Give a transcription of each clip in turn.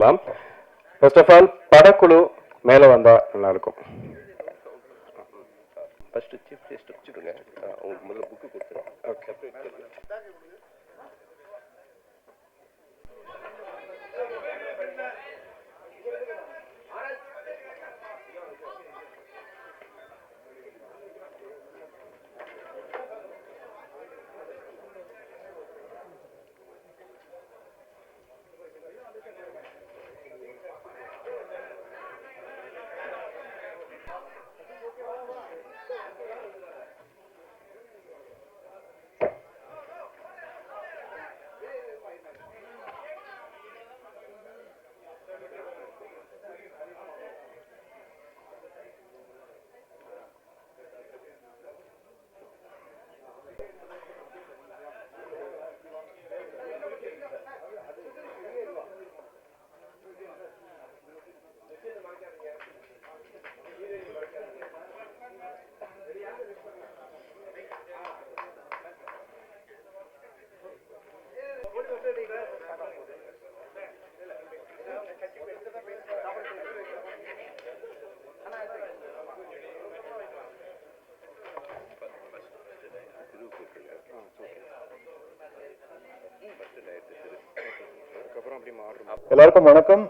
First of all படக்குழு மேலே வந்தால் நல்லாயிருக்கும். ஃபஸ்ட்டு சீஃப் கெஸ்ட் வச்சுடுங்க, உங்களுக்கு முதல்ல புக்கு கொடுத்துருவோம். ஓகே. எல்லாருக்கும் வணக்கம்.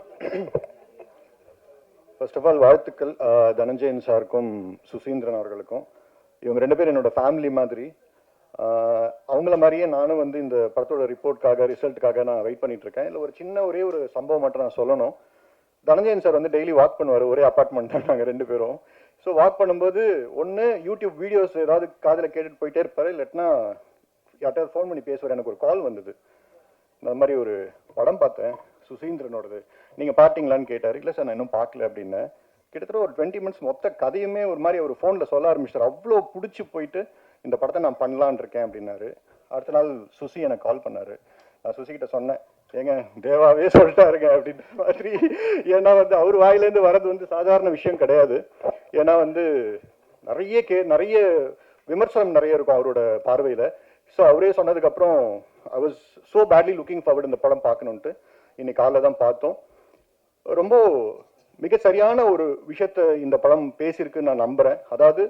ஃபர்ஸ்ட் ஆஃப் ஆல் வாழ்த்துக்கள் தனஞ்சயன் சாருக்கும் சுசீந்திரன் அவர்களுக்கும். இவங்க ரெண்டு பேரும் என்னோட ஃபேமிலி மாதிரி. அவங்கள மாதிரியே நானும் வந்து இந்த படத்தோட ரிசல்ட்டுக்காக நான் வெயிட் பண்ணிட்டு இருக்கேன். இல்லை ஒரே ஒரு சம்பவம் மட்டும் நான் சொல்லணும். தனஞ்சயன் சார் வந்து டெய்லி வாக் பண்ணுவார், ஒரே அப்பார்ட்மெண்ட் தான் நாங்கள் ரெண்டு பேரும். ஸோ வாக் பண்ணும்போது ஒன்று யூடியூப் வீடியோஸ் ஏதாவது காதில் கேட்டுட்டு போயிட்டே இருப்பார், இல்லாட்டினா யார்ட்டாவது ஃபோன் பண்ணி பேசுவார். எனக்கு ஒரு கால் வந்தது, இந்த மாதிரி ஒரு படம் பார்த்தேன் சுசீந்திரனோடது, நீங்கள் பார்த்தீங்களான்னு கேட்டார். இல்லை சார் நான் இன்னும் பார்க்கல அப்படின்னு. கிட்டத்தட்ட ஒரு 20 மினிட்ஸ் மொத்த கதையுமே ஒரு மாதிரி ஒரு ஃபோனில் சொல்ல ஆரம்பிச்சார். அவ்வளோ பிடிச்சி போயிட்டு இந்த படத்தை நான் பண்ணலான் இருக்கேன் அப்படின்னாரு. அடுத்த நாள் சுசி எனக்கு கால் பண்ணார். நான் சுசிக்கிட்ட சொன்னேன், ஏங்க தேவாவே சொல்லிட்டாருங்க அப்படின்ற மாதிரி. ஏன்னா வந்து அவர் வாயிலேருந்து வர்றது வந்து சாதாரண விஷயம் கிடையாது. ஏன்னா வந்து நிறைய விமர்சனம் நிறைய இருக்கும் அவரோட பார்வையில். ஸோ அவரே சொன்னதுக்கப்புறம் I was so badly looking forward இந்த படம் பார்க்கணுன்ட்டு இன்னைக்கு காலைல தான் பார்த்தோம். ரொம்ப மிக சரியான ஒரு விஷயத்தை இந்த படம் பேசியிருக்குன்னு நான் நம்புகிறேன். அதாவது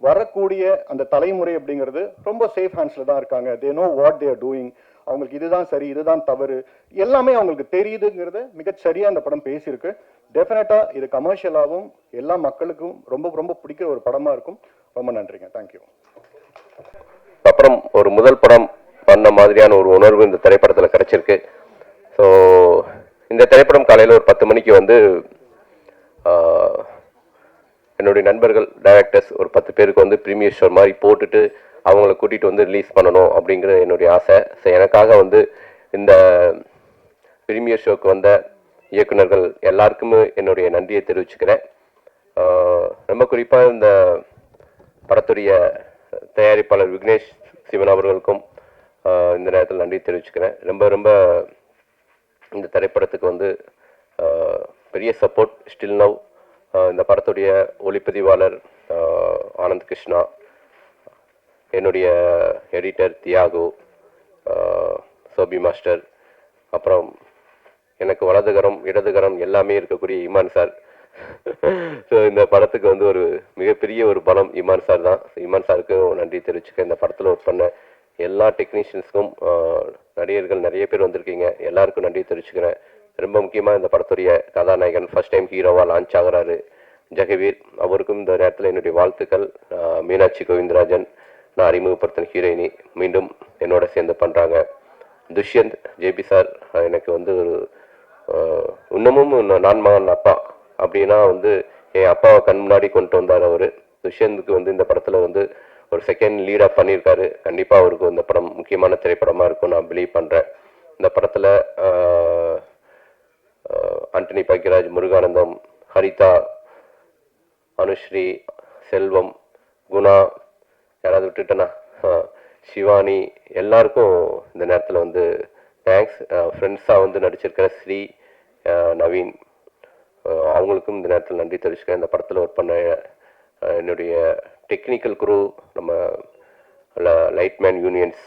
வரக்கூடிய அந்த தலைமுறை அப்படிங்கிறது ரொம்ப சேஃப் ஹேண்ட்ஸில் தான் இருக்காங்க. They know what they are doing. அவங்களுக்கு இதுதான் சரி, இதுதான் தவறு, எல்லாமே அவங்களுக்கு தெரியுதுங்கிறத மிகச் சரியாக அந்த படம் பேசியிருக்கு. டெஃபினட்டாக இது கமர்ஷியலாகவும் எல்லா மக்களுக்கும் ரொம்ப ரொம்ப பிடிக்கிற ஒரு படமாக இருக்கும். ரொம்ப நன்றிங்க, தேங்க்யூ. அப்புறம் ஒரு முதல் படம் பண்ண மாதிரியான ஒரு உணர்வு இந்த திரைப்படத்தில் கிடைச்சிருக்கு. ஸோ இந்த திரைப்படம் காலையில் ஒரு 10 மணிக்கு வந்து என்னுடைய நண்பர்கள் டைரக்டர்ஸ் ஒரு 10 பேருக்கு வந்து ப்ரீமியர் ஷோ மாதிரி போட்டுட்டு அவங்கள கூட்டிகிட்டு வந்து ரிலீஸ் பண்ணணும் அப்படிங்கிற என்னுடைய ஆசை. ஸோ எனக்காக வந்து இந்த ப்ரீமியர் ஷோக்கு வந்த இயக்குநர்கள் எல்லாருக்குமே என்னுடைய நன்றியை தெரிவிச்சுக்கிறேன். ரொம்ப குறிப்பாக இந்த படத்துடைய தயாரிப்பாளர் விக்னேஷ் சிவன் அவர்களுக்கும் இந்த நேரத்தில் நன்றி தெரிவிச்சுக்கிறேன். ரொம்ப இந்த திரைப்படத்துக்கு வந்து பெரிய சப்போர்ட் ஸ்டில் நவ். இந்த படத்துடைய ஒளிப்பதிவாளர் ஆனந்த் கிருஷ்ணா, என்னுடைய எடிட்டர் தியாகு, சோபி மாஸ்டர், அப்புறம் எனக்கு வலதுகரம் இடதுகரம் எல்லாமே இருக்கக்கூடிய இமான் சார். ஸோ இந்த படத்துக்கு வந்து ஒரு மிகப்பெரிய ஒரு பலம் இமான் சார் தான். இமான் சாருக்கு நன்றி தெரிவிச்சுக்க. இந்த படத்தில் ஒர்க் பண்ண எல்லா டெக்னீஷியன்ஸுக்கும், நடிகர்கள் நிறைய பேர் வந்திருக்கீங்க, எல்லாருக்கும் நன்றி தெரிவிச்சுக்கிறேன். ரொம்ப முக்கியமாக இந்த படத்துடைய கதாநாயகன் ஃபர்ஸ்ட் டைம் ஹீரோவாக லான்ச் ஆகிறாரு ஜெகவீர், அவருக்கும் இந்த நேரத்தில் என்னுடைய வாழ்த்துக்கள். மீனாட்சி கோவிந்தராஜன், நான் அறிமுகப்படுத்தின ஹீரோயினி, மீண்டும் என்னோட சேர்ந்து பண்ணுறாங்க. துஷ்யந்த் ஜேபி சார் எனக்கு வந்து ஒரு இன்னமும் நான் மகன் அப்பா அப்படின்னா வந்து என் அப்பாவை கண் முன்னாடி கொண்டு வந்தார் அவர். துஷ்யந்துக்கு வந்து இந்த படத்தில் வந்து ஒரு செகண்ட் லீடாக பண்ணியிருக்காரு. கண்டிப்பாக அவருக்கு இந்த படம் முக்கியமான திரைப்படமாக இருக்கும் நான் பிலீவ் பண்ணுறேன். இந்த படத்தில் ஆண்டனி பாக்கியராஜ், முருகானந்தம், ஹரிதா, அனுஸ்ரீ, செல்வம், குணா, யாராவது விட்டுட்டேனா, சிவானி, எல்லாருக்கும் இந்த நேரத்தில் வந்து தேங்க்ஸ். ஃப்ரெண்ட்ஸாக வந்து நடிச்சிருக்கிற ஸ்ரீ, நவீன், அவங்களுக்கும் இந்த நேரத்தில் நன்றி தெரிவிச்சுக்கிறேன். இந்த படத்தில் ஒர்க் பண்ண என்னுடைய டெக்னிக்கல் குரூ, நம்ம லைட்மேன் யூனியன்ஸ்,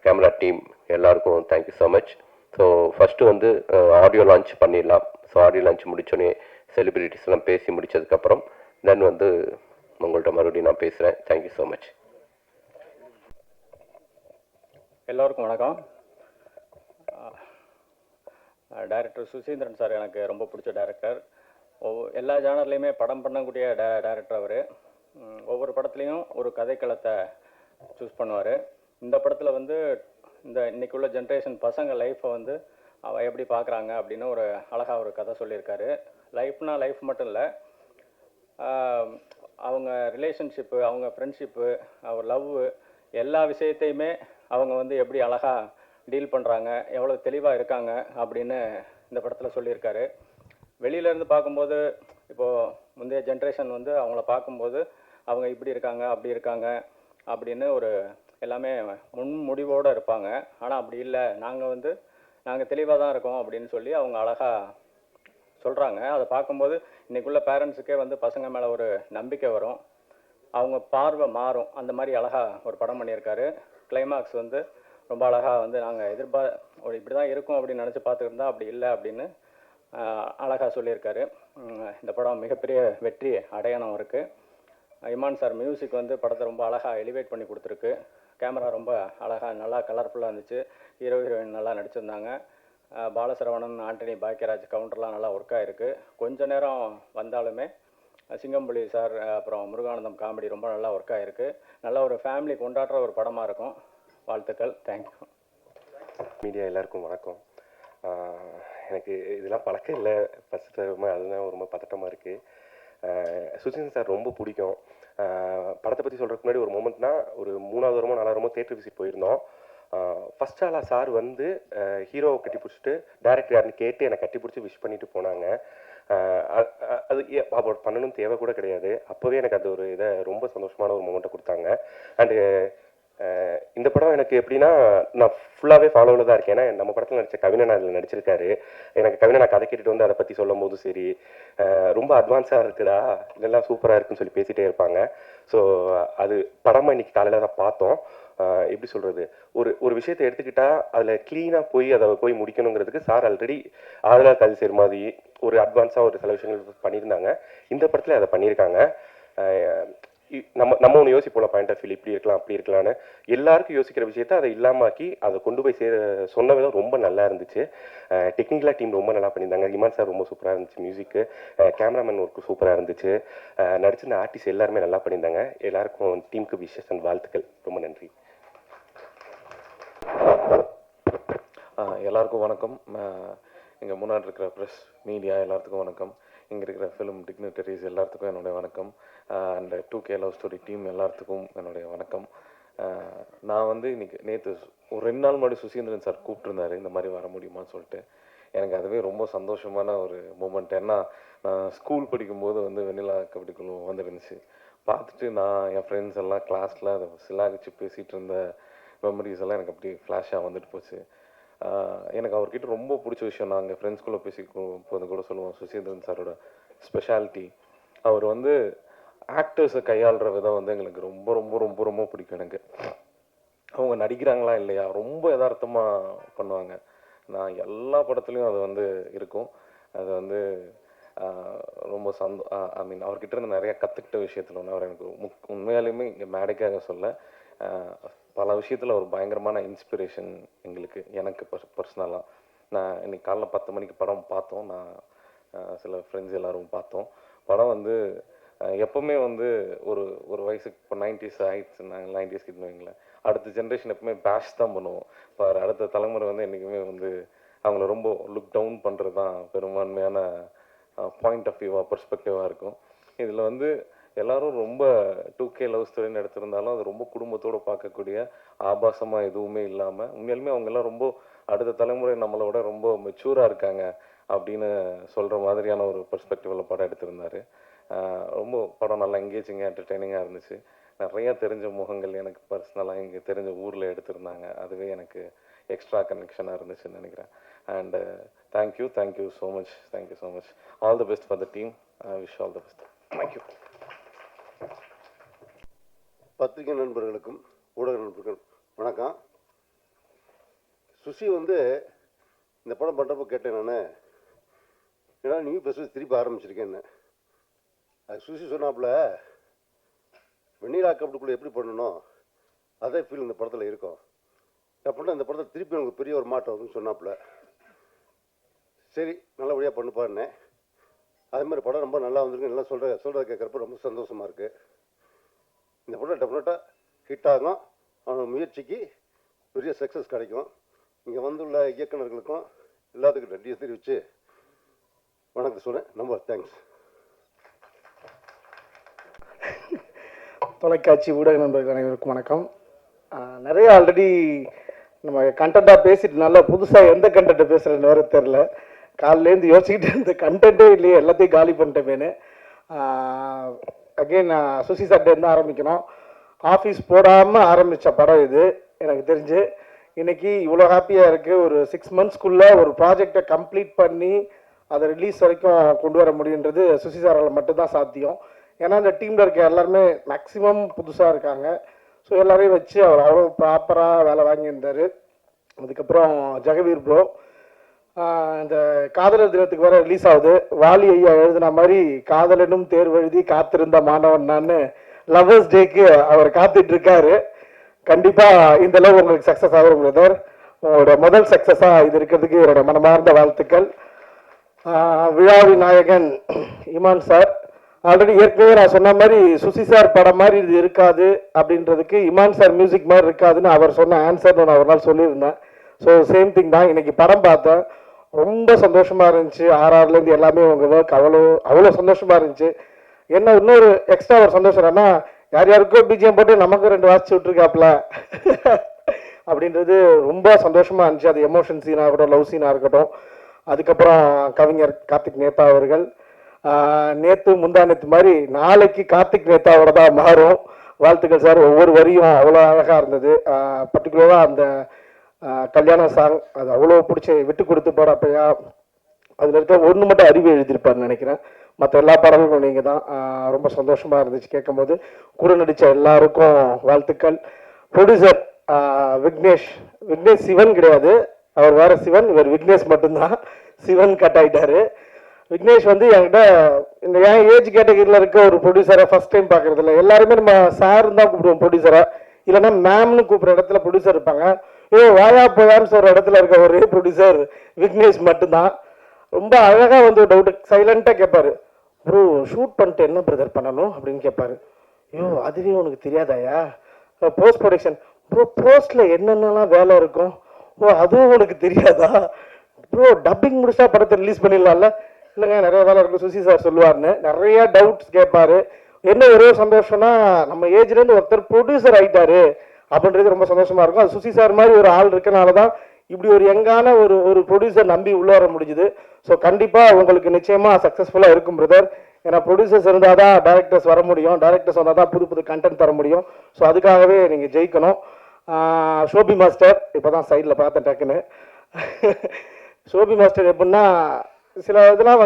கேமரா டீம் எல்லாருக்கும் thank you so much. So first வந்து ஆடியோ லான்ச் பண்ணிடலாம். ஸோ ஆடியோ லான்ச் முடித்தோடனே செலிபிரிட்டிஸ்லாம் பேசி முடித்ததுக்கப்புறம் தென் வந்து உங்கள்கிட்ட மறுபடியும் நான் பேசுகிறேன். Thank you so much. எல்லோருக்கும் வணக்கம். டைரக்டர் சுசீந்திரன் சார் எனக்கு ரொம்ப பிடிச்ச டைரக்டர். எல்லா ஜானர்லேயுமே படம் பண்ணக்கூடிய டைரக்டர் அவர். ஒவ்வொரு படத்துலேயும் ஒரு கதைக்களத்தை சூஸ் பண்ணுவார். இந்த படத்தில் வந்து இன்னைக்கு உள்ள ஜென்ரேஷன் பசங்க லைஃப்பை வந்து எப்படி பார்க்குறாங்க அப்படின்னு ஒரு அழகாக ஒரு கதை சொல்லியிருக்காரு. லைஃப்னா லைஃப் மட்டும் இல்லை, அவங்க ரிலேஷன்ஷிப்பு, அவங்க ஃப்ரெண்ட்ஷிப்பு, அவர் லவ்வு, எல்லா விஷயத்தையுமே அவங்க வந்து எப்படி அழகாக டீல் பண்ணுறாங்க, எவ்வளோ தெளிவாக இருக்காங்க அப்படின்னு இந்த படத்தில் சொல்லியிருக்காரு. வெளியிலேருந்து பார்க்கும்போது இப்போது முந்தைய ஜென்ரேஷன் வந்து அவங்கள பார்க்கும்போது அவங்க இப்படி இருக்காங்க அப்படி இருக்காங்க அப்படின்னு ஒரு எல்லாமே முன்முடிவோடு இருப்பாங்க. ஆனால் அப்படி இல்லை, நாங்கள் தெளிவாக தான் இருக்கோம் அப்படின்னு சொல்லி அவங்க அழகாக சொல்கிறாங்க. அதை பார்க்கும்போது இன்றைக்குள்ள பேரண்ட்ஸுக்கே வந்து பசங்க மேலே ஒரு நம்பிக்கை வரும், அவங்க பார்வை மாறும். அந்த மாதிரி அழகாக ஒரு படம் பண்ணியிருக்காரு. கிளைமாக்ஸ் வந்து ரொம்ப அழகாக வந்து நாங்கள் இப்படி தான் இருக்கும் அப்படின்னு நினச்சி பார்த்துக்கிட்டு இருந்தால் அப்படி இல்லை அப்படின்னு அழகாக சொல்லியிருக்காரு. இந்த படம் மிகப்பெரிய வெற்றி அடையாளம் இருக்குது. இமான் சார் மியூசிக் வந்து படத்தை ரொம்ப அழகாக எலிவேட் பண்ணி கொடுத்துருக்கு. கேமரா ரொம்ப அழகாக நல்லா கலர்ஃபுல்லாக இருந்துச்சு. ஹீரோ ஹீரோயின் நல்லா நடிச்சிருந்தாங்க. பாலசரவணன், ஆண்டனி பாக்கியராஜ் கவுண்டர்லாம் நல்லா ஒர்க் ஆகிருக்கு. கொஞ்ச நேரம் வந்தாலுமே சிங்கம்புலி சார் அப்புறம் முருகானந்தம் காமெடி ரொம்ப நல்லா ஒர்க் ஆகிருக்கு. நல்ல ஒரு ஃபேமிலி கொண்டாடுற ஒரு படமாக இருக்கும். வாழ்த்துக்கள். தேங்க்யூ. மீடியா எல்லாருக்கும் வணக்கம். எனக்கு இதெல்லாம் பழக்கம் இல்லை, ஃபஸ்ட்டு அதுதான் ரொம்ப பதட்டமாக இருக்குது. சுசீந்திரன் சார் ரொம்ப பிடிக்கும். படத்தை பற்றி சொல்கிறதுக்கு முன்னாடி ஒரு மூமெண்ட்னா, ஒரு 3வது வாரமோ 4வது வாரமோ தேட்டர் விசிட் போயிருந்தோம். ஃபஸ்ட் ஆளாக சார் வந்து ஹீரோவை கட்டி பிடிச்சிட்டு டேரக்டர் யாருன்னு கேட்டு என்னை கட்டி பிடிச்சி விஷ் பண்ணிட்டு போனாங்க. அது அவர் பண்ணணும் தேவை கூட கிடையாது. அப்போவே எனக்கு அது ஒரு இதை ரொம்ப சந்தோஷமான ஒரு மூமெண்ட்டை கொடுத்தாங்க. அண்டு இந்த படம் எனக்கு எப்படின்னா, நான் ஃபுல்லாகவே ஃபாலோவில் தான் இருக்கேன். ஏன்னா நம்ம படத்தில் நடித்த கவினன் அதில் நடிச்சிருக்காரு. எனக்கு கவினை நான் கதை கேட்டுட்டு வந்து அதை பற்றி சொல்லும் போதும் சரி, ரொம்ப அட்வான்ஸாக இருக்குடா, இதெல்லாம் சூப்பராக இருக்குன்னு சொல்லி பேசிகிட்டே இருப்பாங்க. ஸோ அது படமாக இன்னைக்கு காலையில் தான் பார்த்தோம். எப்படி சொல்கிறது, ஒரு விஷயத்தை எடுத்துக்கிட்டால் அதில் க்ளீனாக அதை போய் முடிக்கணுங்கிறதுக்கு சார் ஆல்ரெடி ஆதலார் கல்சேர் மாதிரி ஒரு அட்வான்ஸாக ஒரு சில விஷயங்கள் பண்ணியிருந்தாங்க. இந்த படத்தில் அதை பண்ணியிருக்காங்க. நம்ம ஒன்று யோசிப்போம், பாயிண்ட் ஆஃப் வியூ இப்படி இருக்கலாம் அப்படி இருக்கலான்னு. எல்லாருக்கும் யோசிக்கிற விஷயத்த அதை இல்லாமாக்கி அதை கொண்டு போய் சொன்ன விதம் ரொம்ப நல்லா இருந்துச்சு. டெக்னிக்கலாக டீம் ரொம்ப நல்லா பண்ணியிருந்தாங்க. இமான் சார் ரொம்ப சூப்பராக இருந்துச்சு. மியூசிக்கு, கேமராமேன் ஒர்க்கு சூப்பராக இருந்துச்சு. நடிச்சிருந்த ஆர்டிஸ்ட் எல்லாருமே நல்லா பண்ணியிருந்தாங்க. எல்லாருக்கும் டீமுக்கு விஷஸ் அண்ட் வாழ்த்துக்கள். ரொம்ப நன்றி. எல்லாருக்கும் வணக்கம். இங்கே முன்னாடி இருக்கிற ப்ரெஸ் மீடியா எல்லாத்துக்கும் வணக்கம். இங்கே இருக்கிற ஃபிலிம் டிக்னிட்டரிஸ் எல்லாத்துக்கும் என்னுடைய வணக்கம். And 2K love story team எல்லாத்துக்கும் என்னுடைய வணக்கம். நான் வந்து நேற்று ஒரு 2 நாள் முன்னாடி சுசீந்திரன் சார் கூப்பிட்டுருந்தாரு இந்த மாதிரி வர முடியுமான்னு சொல்லிட்டு. எனக்கு அதுவே ரொம்ப சந்தோஷமான ஒரு மூமெண்ட். ஏன்னா நான் ஸ்கூல் படிக்கும்போது வந்து வெண்ணிலா கபடி குழு வந்துருந்துச்சு. பார்த்துட்டு நான் என் ஃப்ரெண்ட்ஸ் எல்லாம் கிளாஸில் அதை சிலாகிச்சு பேசிகிட்டு இருந்த மெமரிஸ் எல்லாம் எனக்கு அப்படி ஃப்ளாஷாக வந்துட்டு போச்சு. எனக்கு அவர்கிட்ட ரொம்ப பிடிச்ச விஷயம், நாங்கள் ஃப்ரெண்ட்ஸ்குள்ளே போது கூட சொல்லுவோம், சுசீந்திரன் சாரோட ஸ்பெஷாலிட்டி. அவர் வந்து ஆக்டர்ஸை கையாளுற விதம் வந்து எங்களுக்கு ரொம்ப ரொம்ப ரொம்ப ரொம்ப பிடிக்கும். எனக்கு அவங்க நடிக்கிறாங்களா இல்லையா ரொம்ப யதார்த்தமாக பண்ணுவாங்க. நான் எல்லா படத்துலையும் அது வந்து இருக்கும். அது வந்து ரொம்ப ஐ மீன் அவர்கிட்ட இருந்து நிறையா கற்றுக்கிட்ட விஷயத்தில் ஒன்று. அவர் எனக்கு உண்மையாலுமே இங்கே மேடைக்காக சொல்ல, பல விஷயத்தில் ஒரு பயங்கரமான இன்ஸ்பிரேஷன் எங்களுக்கு, எனக்கு பர்சனலாக. நான் இன்னைக்கு காலைல 10 மணிக்கு படம் பார்த்தோம். நான் சில ஃப்ரெண்ட்ஸ் எல்லோரும் பார்த்தோம். படம் வந்து எப்போவுமே வந்து ஒரு வயசுக்கு இப்போ 90s ஆகிடுச்சு. நாங்கள் 90s கிட்ட வைங்களேன். அடுத்த ஜென்ரேஷன் எப்பவுமே பேஷ் தான் பண்ணுவோம். இப்போ அடுத்த தலைமுறை வந்து என்றைக்குமே வந்து அவங்கள ரொம்ப லுக் டவுன் பண்ணுறது தான் பெரும்பான்மையான பாயிண்ட் ஆஃப் வியூவாக பெர்ஸ்பெக்டிவாக இருக்கும். இதில் வந்து எல்லோரும் ரொம்ப 2K லவ் ஸ்டோரின்னு எடுத்திருந்தாலும் அது ரொம்ப குடும்பத்தோடு பார்க்கக்கூடிய, ஆபாசமாக எதுவுமே இல்லாமல், உண்மையிலுமே அவங்கெல்லாம் ரொம்ப அடுத்த தலைமுறை நம்மளை விட ரொம்ப மெச்சூராக இருக்காங்க அப்படின்னு சொல்கிற மாதிரியான ஒரு பெர்ஸ்பெக்டிவில் படம் எடுத்திருந்தார். ரொம்ப படம் நல்லா எங்கேஜிங்காக என்டர்டெய்னிங்காக இருந்துச்சு. நிறையா தெரிஞ்ச முகங்கள் எனக்கு பர்சனலாக இங்கே தெரிஞ்ச ஊரில் எடுத்திருந்தாங்க. அதுவே எனக்கு எக்ஸ்ட்ரா கனெக்ஷனாக இருந்துச்சுன்னு நினைக்கிறேன். And thank you so much. Thank you so much. All the best for the team. Wish all the best. Thank you. பத்திரிகை நண்பர்களுக்கும் ஊடக நண்பர்களுக்கும் வணக்கம். சுசி வந்து இந்த படம் பண்ணுறப்போ கேட்டேன் நான், ஏன்னா நியூ பிஸ்னஸ் திருப்பி ஆரம்பிச்சிருக்கேன்னு. அது சுசி சொன்னாப்புல வெண்ணிலா கப்பலுக்குள்ளே எப்படி பண்ணணும் அதே ஃபீல் இந்த படத்தில் இருக்கும் அப்படின்னா இந்த படத்தில் திருப்பி எனக்கு பெரிய ஒரு மாற்றம் வரும்னு சொன்னாப்புல. சரி நல்லபடியாக பண்ணுப்பாருன்னேன். அதே மாதிரி படம் ரொம்ப நல்லா வந்திருக்கு. நல்லா சொல்கிறத கேட்குறப்ப ரொம்ப சந்தோஷமாக இருக்குது. இந்த படம் டெஃபினட்டாக ஹிட் ஆகும். அவனோட முயற்சிக்கு பெரிய சக்ஸஸ் கிடைக்கும். இங்கே வந்துள்ள இயக்குநர்களுக்கும் எல்லாத்துக்கும் நன்றியை தெரிவித்து வணக்கம் சொன்னேன். ரொம்ப தேங்க்ஸ். தொலைக்காட்சி ஊடக நண்பர்கள் அனைவருக்கும் வணக்கம். நிறைய ஆல்ரெடி நம்ம கண்டென்ட்டாக பேசிட்டு நல்லா புதுசாக எந்த கண்டென்ட்டை பேசுகிறேன்னு வேறு தெரில. காலிலேருந்து யோசிச்சுக்கிட்டு இந்த கண்டென்ட்டே இல்லையே, எல்லாத்தையும் காலி பண்ணிட்டேமேனு. அகெயின் சுசி சார்ட்டேருந்து ஆரம்பிக்கணும். ஆஃபீஸ் போடாமல் ஆரம்பித்த படம் இது. எனக்கு தெரிஞ்சு இன்றைக்கி இவ்வளோ ஹாப்பியாக இருக்குது. ஒரு 6 monthsக்குள்ளே ஒரு ப்ராஜெக்டை கம்ப்ளீட் பண்ணி அதை ரிலீஸ் வரைக்கும் கொண்டு வர முடியுன்றது சுசி சாரால் மட்டும்தான் சாத்தியம். ஏன்னா இந்த டீமில் இருக்க எல்லாருமே மேக்ஸிமம் புதுசாக இருக்காங்க. ஸோ எல்லாரையும் வச்சு அவர் அவ்வளோ ப்ராப்பராக வேலை வாங்கியிருந்தார். அதுக்கப்புறம் ஜெகவீர் ப்ரோ இந்த காதலர் தினத்துக்கு வேறு ரிலீஸ் ஆகுது. வாலி ஐயா எழுதின மாதிரி காதலனும் தேர்வு எழுதி காத்திருந்த மாணவன் நான் லவ்வர்ஸ் டேக்கு அவர் காத்துட்ருக்காரு. கண்டிப்பாக இந்த லவ் உங்களுக்கு சக்ஸஸ் ஆகும் பிரதர். உங்களோட முதல் சக்ஸஸாக இது இருக்கிறதுக்கு என்னோட மனமார்ந்த வாழ்த்துக்கள். விழாவின் நாயகன் இமான் சார், ஆல்ரெடி ஏற்கனவே நான் சொன்ன மாதிரி சுசி சார் படம் மாதிரி இது இருக்காது அப்படின்றதுக்கு இமான் சார் மியூசிக் மாதிரி இருக்காதுன்னு அவர் சொன்ன ஆன்சர் நான் ஒரு நாள் சொல்லியிருந்தேன். ஸோ சேம் திங் தான். இன்னைக்கு படம் பார்த்தேன், ரொம்ப சந்தோஷமா இருந்துச்சு. ஆர்ஆர்லேருந்து எல்லாமே உங்கள் ஒர்க் அவ்வளோ சந்தோஷமா இருந்துச்சு. என்ன இன்னொரு எக்ஸ்ட்ரா ஒரு சந்தோஷம் என்னன்னா, யார் யாருக்கோ பிஜிஎம் போட்டு நமக்கு 2 வாசிச்சு விட்டுருக்காப்புல அப்படின்றது ரொம்ப சந்தோஷமா இருந்துச்சு. அது எமோஷன் சீனாக இருக்கட்டும், லவ் சீனாக இருக்கட்டும். அதுக்கப்புறம் கவிஞர் கார்த்திக் நேதா அவர்கள் நேற்று முந்தா நேற்று மாதிரி நாளைக்கு கார்த்திக் நேதாவோட தான் மாறும். வாழ்த்துக்கள் சார். ஒவ்வொரு வரியும் அவ்வளோ அழகாக இருந்தது. பர்டிகுலராக அந்த கல்யாண சாங் அது அவ்வளோ பிடிச்சி விட்டு கொடுத்து போகிறப்பையா அதில் இருக்க ஒன்று மட்டும் அறிவு எழுதியிருப்பார்னு நினைக்கிறேன். மற்ற எல்லா பாடல்களும் நீங்கள் தான். ரொம்ப சந்தோஷமாக இருந்துச்சு கேட்கும்போது. கூட நடித்த எல்லாருக்கும் வாழ்த்துக்கள். ப்ரொடியூசர் விக்னேஷ் சிவன் கிடையாது, அவர் வேற சிவன், இவர் விக்னேஷ் மட்டும்தான். சிவன் கட் ஆகிட்டாரு. விக்னேஷ் என்கிட்ட இந்த என் ஏஜ் கேட்டகரியில் இருக்க ஒரு ப்ரொடியூசரை ஃபர்ஸ்ட் டைம் பார்க்குறது இல்லை. எல்லாருமே நம்ம சார் தான் கூப்பிடுவோம் ப்ரொடியூசரை, இல்லைன்னா மேம்னு கூப்பிட்ற இடத்துல ப்ரொடியூசர் இருப்பாங்க. வாயா போயான்னு சொல்கிற இடத்துல இருக்க ஒரே ப்ரொடியூசர் விக்னேஷ் மட்டும்தான். ரொம்ப அழகாக டவுட்டு சைலண்ட்டாக கேட்பாரு, ப்ரோ ஷூட் பண்ணிட்டு என்ன பிரதர் பண்ணணும் அப்படின்னு கேட்பாரு. அதுவே உனக்கு தெரியாதாயா? போஸ்ட் ப்ரொடக்ஷன் ப்ரோ, போஸ்ட்டில் என்னென்னலாம் வேலை இருக்கும், அதுவும் உனக்கு தெரியாதா ப்ரோ? டப்பிங் முடிச்சா படத்தை ரிலீஸ் பண்ணிடலாம்ல? இல்லைங்க நிறைய வேலை இருக்கும் சுசி சார் சொல்லுவார்னு நிறைய டவுட்ஸ் கேட்பாரு. என்ன ஒரே சந்தோஷம்னா நம்ம ஏஜ்லேருந்து ஒருத்தர் ப்ரொடியூசர் ஆகிட்டாரு அப்படின்றது ரொம்ப சந்தோஷமா இருக்கும். அது சுசி சார் மாதிரி ஒரு ஆள் இருக்கனால தான் இப்படி ஒரு யங்கான ஒரு ப்ரொடியூசர் நம்பி உள்ள வர முடிஞ்சுது. ஸோ கண்டிப்பாக உங்களுக்கு நிச்சயமாக சக்ஸஸ்ஃபுல்லாக இருக்கும் பிரதர். ஏன்னா ப்ரொடியூசர்ஸ் இருந்தால் தான் டேரக்டர்ஸ் வர முடியும், டேரக்டர்ஸ் வந்தால் தான் புது கண்டென்ட் தர முடியும். ஸோ அதுக்காகவே நீங்கள் ஜெயிக்கணும். ஷோபி மாஸ்டர் இப்போ தான் சைடில் பார்த்தேன் டக்குன்னு. ஷோபி மாஸ்டர் எப்படின்னா சில இதெல்லாம்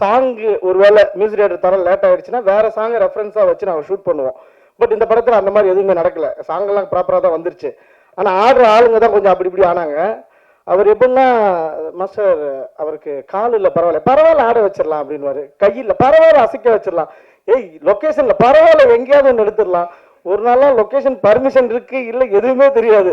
சாங்கு ஒரு வேளை மியூசிக் டேரக்டர் தர லேட் ஆகிடுச்சுன்னா வேறு சாங்கை ரெஃபரன்ஸாக வச்சு நாங்கள் ஷூட் பண்ணுவோம். பட் இந்த படத்தில் அந்த மாதிரி எதுவுமே நடக்கலை. சாங்கெல்லாம் ப்ராப்பராக தான் வந்துருச்சு. ஆனால் ஆடுற ஆளுங்க தான் கொஞ்சம் அப்படி இப்படி ஆனாங்க. அவர் எப்படின்னா, மாஸ்டர் அவருக்கு கால் இல்லை, பரவாயில்ல ஆட வச்சிடலாம் அப்படின்வாரு. கையில் பரவாயில்ல அசைக்க வச்சிடலாம். லொக்கேஷனில் பரவாயில்ல எங்கேயாவது ஒன்று எடுத்துடலாம். ஒரு நாளாக லொக்கேஷன் பர்மிஷன் இருக்கு இல்லை எதுவுமே தெரியாது.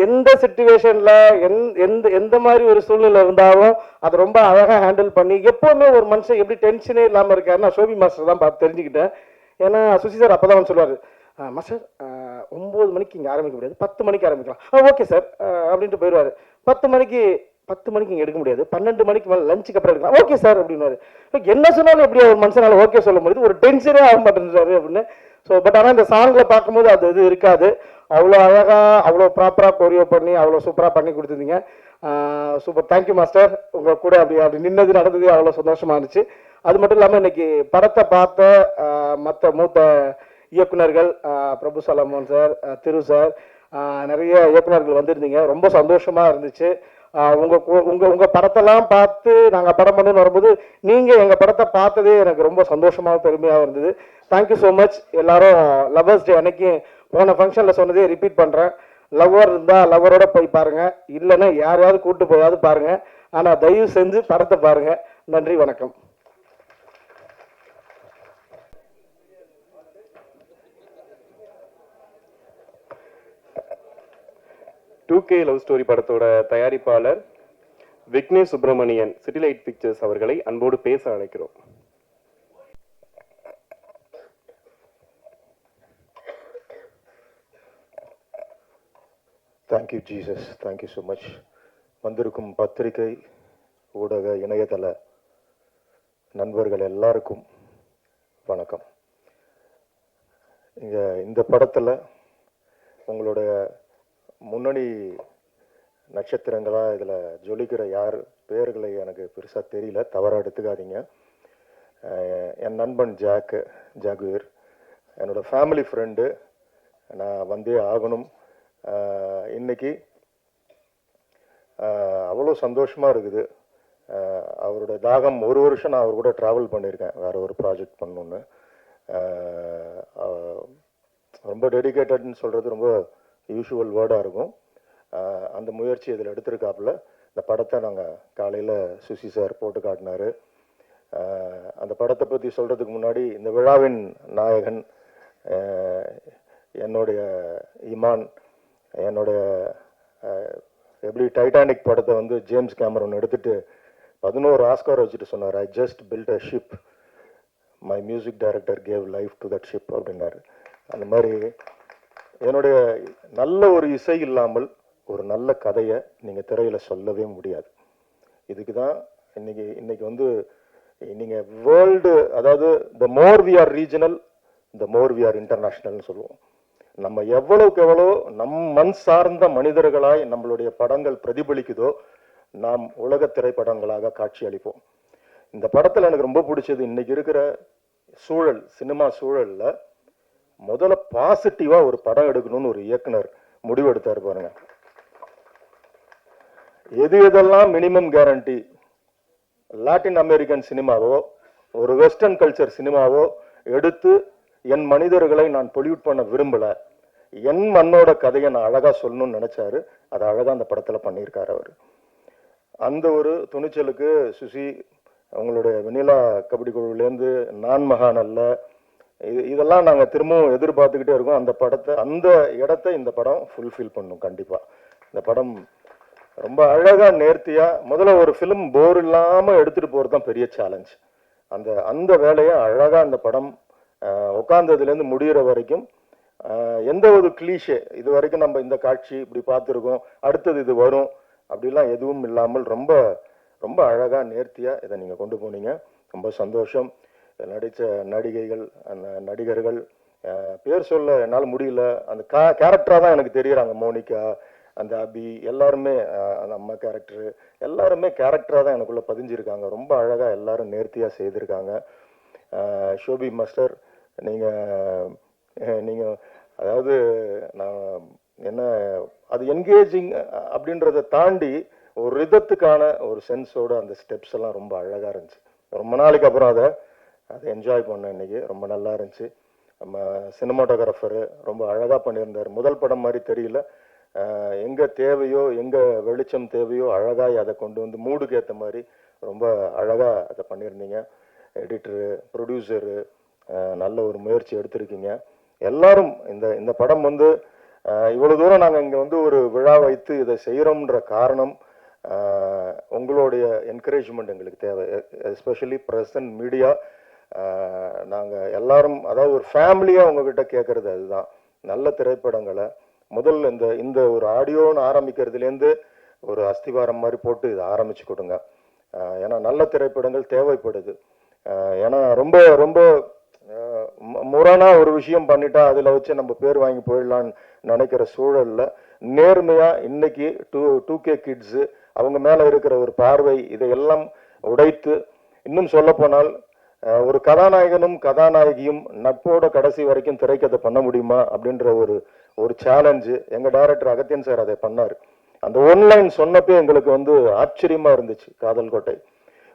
எந்த சிச்சுவேஷனில் எந்த மாதிரி ஒரு சூழ்நிலை இருந்தாலும் அதை ரொம்ப அழகாக ஹேண்டில் பண்ணி எப்போவுமே ஒரு மனுஷன் எப்படி டென்ஷனே இல்லாமல் இருக்காருன்னா ஷோபி மாஸ்டர் தான் பார்த்து தெரிஞ்சுக்கிட்டேன். ஏன்னா சுசி சார் அப்போ தான் சொல்லுவார், மாஸ்டர் 9 மணிக்கு இங்கே ஆரம்பிக்க முடியாது, 10 மணிக்கு ஆரம்பிக்கலாம். ஓகே சார் அப்படின்ட்டு போயிடுவார். 10 மணிக்கு இங்கே எடுக்க முடியாது, 12 மணிக்கு மேலே லஞ்சுக்கு அப்புறம் எடுக்கலாம். ஓகே சார் அப்படின்னாரு. என்ன சொன்னாலும் எப்படி ஒரு மனுஷனால ஓகே சொல்ல முடியுது? ஒரு டென்ஷனே ஆக மாட்டேன்றாரு அப்படின்னு. ஸோ பட் ஆனால் இந்த சாங்கில் பார்க்கும்போது அது இது இருக்காது. அவ்வளோ அழகாக அவ்வளோ ப்ராப்பராக கொரியோ பண்ணி அவ்வளோ சூப்பராக பண்ணி கொடுத்துருந்தீங்க. Super, thank you master. உங்கள் கூட அப்படி நின்னது நடந்தது அவ்வளோ சந்தோஷமாக இருந்துச்சு. அது மட்டும் இல்லாமல் இன்னைக்கு படத்தை பார்த்த மற்ற மூத்த இயக்குனர்கள் பிரபு சலமோன் சார், திரு சார், நிறைய இயக்குனர்கள் வந்திருந்தீங்க. ரொம்ப சந்தோஷமாக இருந்துச்சு. உங்கள் படத்தெல்லாம் பார்த்து நாங்கள் படம் பண்ணணும்னு வரும்போது நீங்கள் எங்கள் படத்தை பார்த்ததே எனக்கு ரொம்ப சந்தோஷமாக பெருமையாக இருந்தது. Thank you so much. எல்லாரும் லவ்வர்ஸ் டே அன்னைக்கு போன ஃபங்க்ஷனில் சொன்னதே ரிப்பீட் பண்ணுறேன். லவ்வர் இருந்தால் லவ்வரோட போய் பாருங்கள், இல்லைன்னா யாரையாவது கூப்பிட்டு போயாவது பாருங்கள். ஆனால் தயவு செஞ்சு படத்தை பாருங்கள். நன்றி, வணக்கம். டூ கே லவ் ஸ்டோரி படத்தோட தயாரிப்பாளர் விக்னேஷ் சுப்பிரமணியன், சிட்டிலைட் பிக்சர்ஸ் அவர்களை அன்போடு பேச அழைக்கிறோம். Thank you Jesus, thank you so much. வந்திருக்கும் பத்திரிகை, ஊடக, இணையதள நண்பர்கள் எல்லாருக்கும் வணக்கம். இங்கே இந்த படத்தில் உங்களுடைய முன்னணி நட்சத்திரங்களாக இதில் ஜொலிக்கிற யார் பேர்களை எனக்கு பெருசாக தெரியல, தவறாக எடுத்துக்காதீங்க. என் நண்பன் ஜாகுவேர், என்னோடய ஃபேமிலி ஃப்ரெண்டு, நான் வந்தே ஆகணும். இன்னைக்கு அவ்வளோ சந்தோஷமாக இருக்குது. அவரோட தாகம், ஒரு வருஷம் நான் அவர் கூட ட்ராவல் பண்ணியிருக்கேன் வேற ஒரு ப்ராஜெக்ட் பண்ணணுன்னு. ரொம்ப டெடிகேட்டட்னு சொல்கிறது ரொம்ப யூஷுவல் வேர்டாக இருக்கும். அந்த முயற்சி இதில் எடுத்திருக்காப்புல. இந்த படத்தை நாங்கள் காலையில் சுசி சார் போட்டு காட்டினார். அந்த படத்தை பற்றி சொல்கிறதுக்கு முன்னாடி இந்த விழாவின் நாயகன் என்னுடைய இமான், என்னுடைய எப்படி டைட்டானிக் படத்தை வந்து ஜேம்ஸ் கேமரன் எடுத்துகிட்டு 11 ஆஸ்கார் வச்சுட்டு சொன்னார், I just built a ship, my music director gave life to that ship அப்படின்னாரு. அந்த மாதிரி என்னுடைய நல்ல ஒரு இசை இல்லாமல் ஒரு நல்ல கதையை நீங்கள் திரையில் சொல்லவே முடியாது. இதுக்கு தான் இன்னைக்கு வந்து நீங்கள் வேர்ல்டு, அதாவது the more we are regional the more we are இன்டர்நேஷ்னல்னு சொல்லுவோம். நம்ம எவ்வளவுக்கு எவ்வளோ மண் சார்ந்த மனிதர்களாய் நம்மளுடைய படங்கள் பிரதிபலிக்குதோ நாம் உலக திரைப்படங்களாக காட்சி அளிப்போம். இந்த படத்தில் எனக்கு ரொம்ப பிடிச்சது, இன்னைக்கு இருக்கிற சூழல், சினிமா சூழல்ல முதல்ல பாசிட்டிவா ஒரு படம் எடுக்கணும்னு ஒரு இயக்குனர் முடிவு எடுத்தாரு பாருங்க. எதெல்லாம் மினிமம் கேரண்டி, லாட்டின் அமெரிக்கன் சினிமாவோ ஒரு வெஸ்டர்ன் கல்ச்சர் சினிமாவோ எடுத்து என் மனிதர்களை நான் பொல்யூட் பண்ண விரும்பல, என் மண்ணோட கதையை நான் அழகா சொல்லணும்னு நினைச்சாரு. அதை அழகா அந்த படத்துல பண்ணியிருக்காரு அவர். அந்த ஒரு துணிச்சலுக்கு சுசி, அவங்களுடைய வெண்ணிலா கபடி குழுவிலேருந்து நான் மகான் அல்ல, இதெல்லாம் நாங்கள் திரும்பவும் எதிர்பார்த்துக்கிட்டே இருக்கோம். அந்த படத்தை, அந்த இடத்த இந்த படம் ஃபுல்ஃபில் பண்ணும் கண்டிப்பா. இந்த படம் ரொம்ப அழகா நேர்த்தியா, முதல்ல ஒரு ஃபிலிம் போர் இல்லாம எடுத்துட்டு போறது தான் பெரிய சேலஞ்ச். அந்த வேலையை அழகா அந்த படம் உட்கார்ந்ததுலேருந்து முடிகிற வரைக்கும் எந்த ஒரு கிளீஷே, இது வரைக்கும் நம்ம இந்த காட்சி இப்படி பார்த்துருக்கோம், அடுத்தது இது வரும் அப்படிலாம் எதுவும் இல்லாமல் ரொம்ப ரொம்ப அழகா நேர்த்தியா இதை நீங்க கொண்டு போனீங்க. ரொம்ப சந்தோஷம். நடித்த நடிகைகள், அந்த நடிகர்கள் பேர் சொல்ல என்னால் முடியல, அந்த கேரக்டரா தான் எனக்கு தெரியுறாங்க. மோனிகா, அந்த அபி, எல்லாருமே அந்த அம்மா கேரக்டரு, எல்லாருமே கேரக்டரா தான் எனக்குள்ள பதிஞ்சிருக்காங்க. ரொம்ப அழகா எல்லாரும் நேர்த்தியா செய்திருக்காங்க. ஷோபி மாஸ்டர், நீங்க அதாவது நான் என்ன, அது என்கேஜிங் அப்படின்றத தாண்டி ஒரு ரிதத்துக்கான ஒரு சென்ஸோட அந்த ஸ்டெப்ஸ் எல்லாம் ரொம்ப அழகா இருந்துச்சு. ரொம்ப நாளைக்கு அப்புறம் அதை என்ஜாய் பண்ணேன் இன்னைக்கு. ரொம்ப நல்லா இருந்துச்சு. நம்ம சினிமாட்டோகிராஃபரு ரொம்ப அழகா பண்ணியிருந்தார். முதல் படம் மாதிரி தெரியல, எங்க தேவையோ எங்க வெளிச்சம் தேவையோ அழகாய் அதை கொண்டு வந்து மூடுக்கு ஏற்ற மாதிரி ரொம்ப அழகா அதை பண்ணியிருந்தீங்க. எடிட்டரு, ப்ரொடியூசரு நல்ல ஒரு முயற்சி எடுத்திருக்கீங்க எல்லாரும். இந்த படம் வந்து இவ்வளவு தூரம் நாங்கள் இங்கே வந்து ஒரு விழா வைத்து இதை செய்கிறோம்ன்ற காரணம் உங்களுடைய என்கரேஜ்மெண்ட் எங்களுக்கு தேவை. எஸ்பெஷலி பிரசன்ட் மீடியா, நாங்கள் எல்லாரும், அதாவது ஒரு ஃபேமிலியாக உங்ககிட்ட கேட்கறது அதுதான். நல்ல திரைப்படங்களை முதல்ல இந்த ஒரு ஆடியோன்னு ஆரம்பிக்கிறதுலேருந்து ஒரு அஸ்திவாரம் மாதிரி போட்டு இதை ஆரம்பிச்சு கொடுங்க. ஏன்னா நல்ல திரைப்படங்கள் தேவைப்படுது. ஏன்னா ரொம்ப ரொம்ப முரணா ஒரு விஷயம் பண்ணிட்டா அதில் வச்சு நம்ம பேர் வாங்கி போயிடலான்னு நினைக்கிற சூழல்ல நேர்மையா இன்னைக்கு 2K கிட்ஸு அவங்க மேல இருக்கிற ஒரு பார்வை இதையெல்லாம் உடைத்து, இன்னும் சொல்ல போனால் ஒரு கதாநாயகனும் கதாநாயகியும் நட்போட கடைசி வரைக்கும் திரைக்கதை பண்ண முடியுமா அப்படின்ற ஒரு சேலஞ்சு எங்க டைரக்டர் அகத்தியன் சார் அதை பண்ணாரு. அந்த ஒன்லைன் சொன்னப்பே எங்களுக்கு வந்து ஆச்சரியமா இருந்துச்சு. காதல் கோட்டை,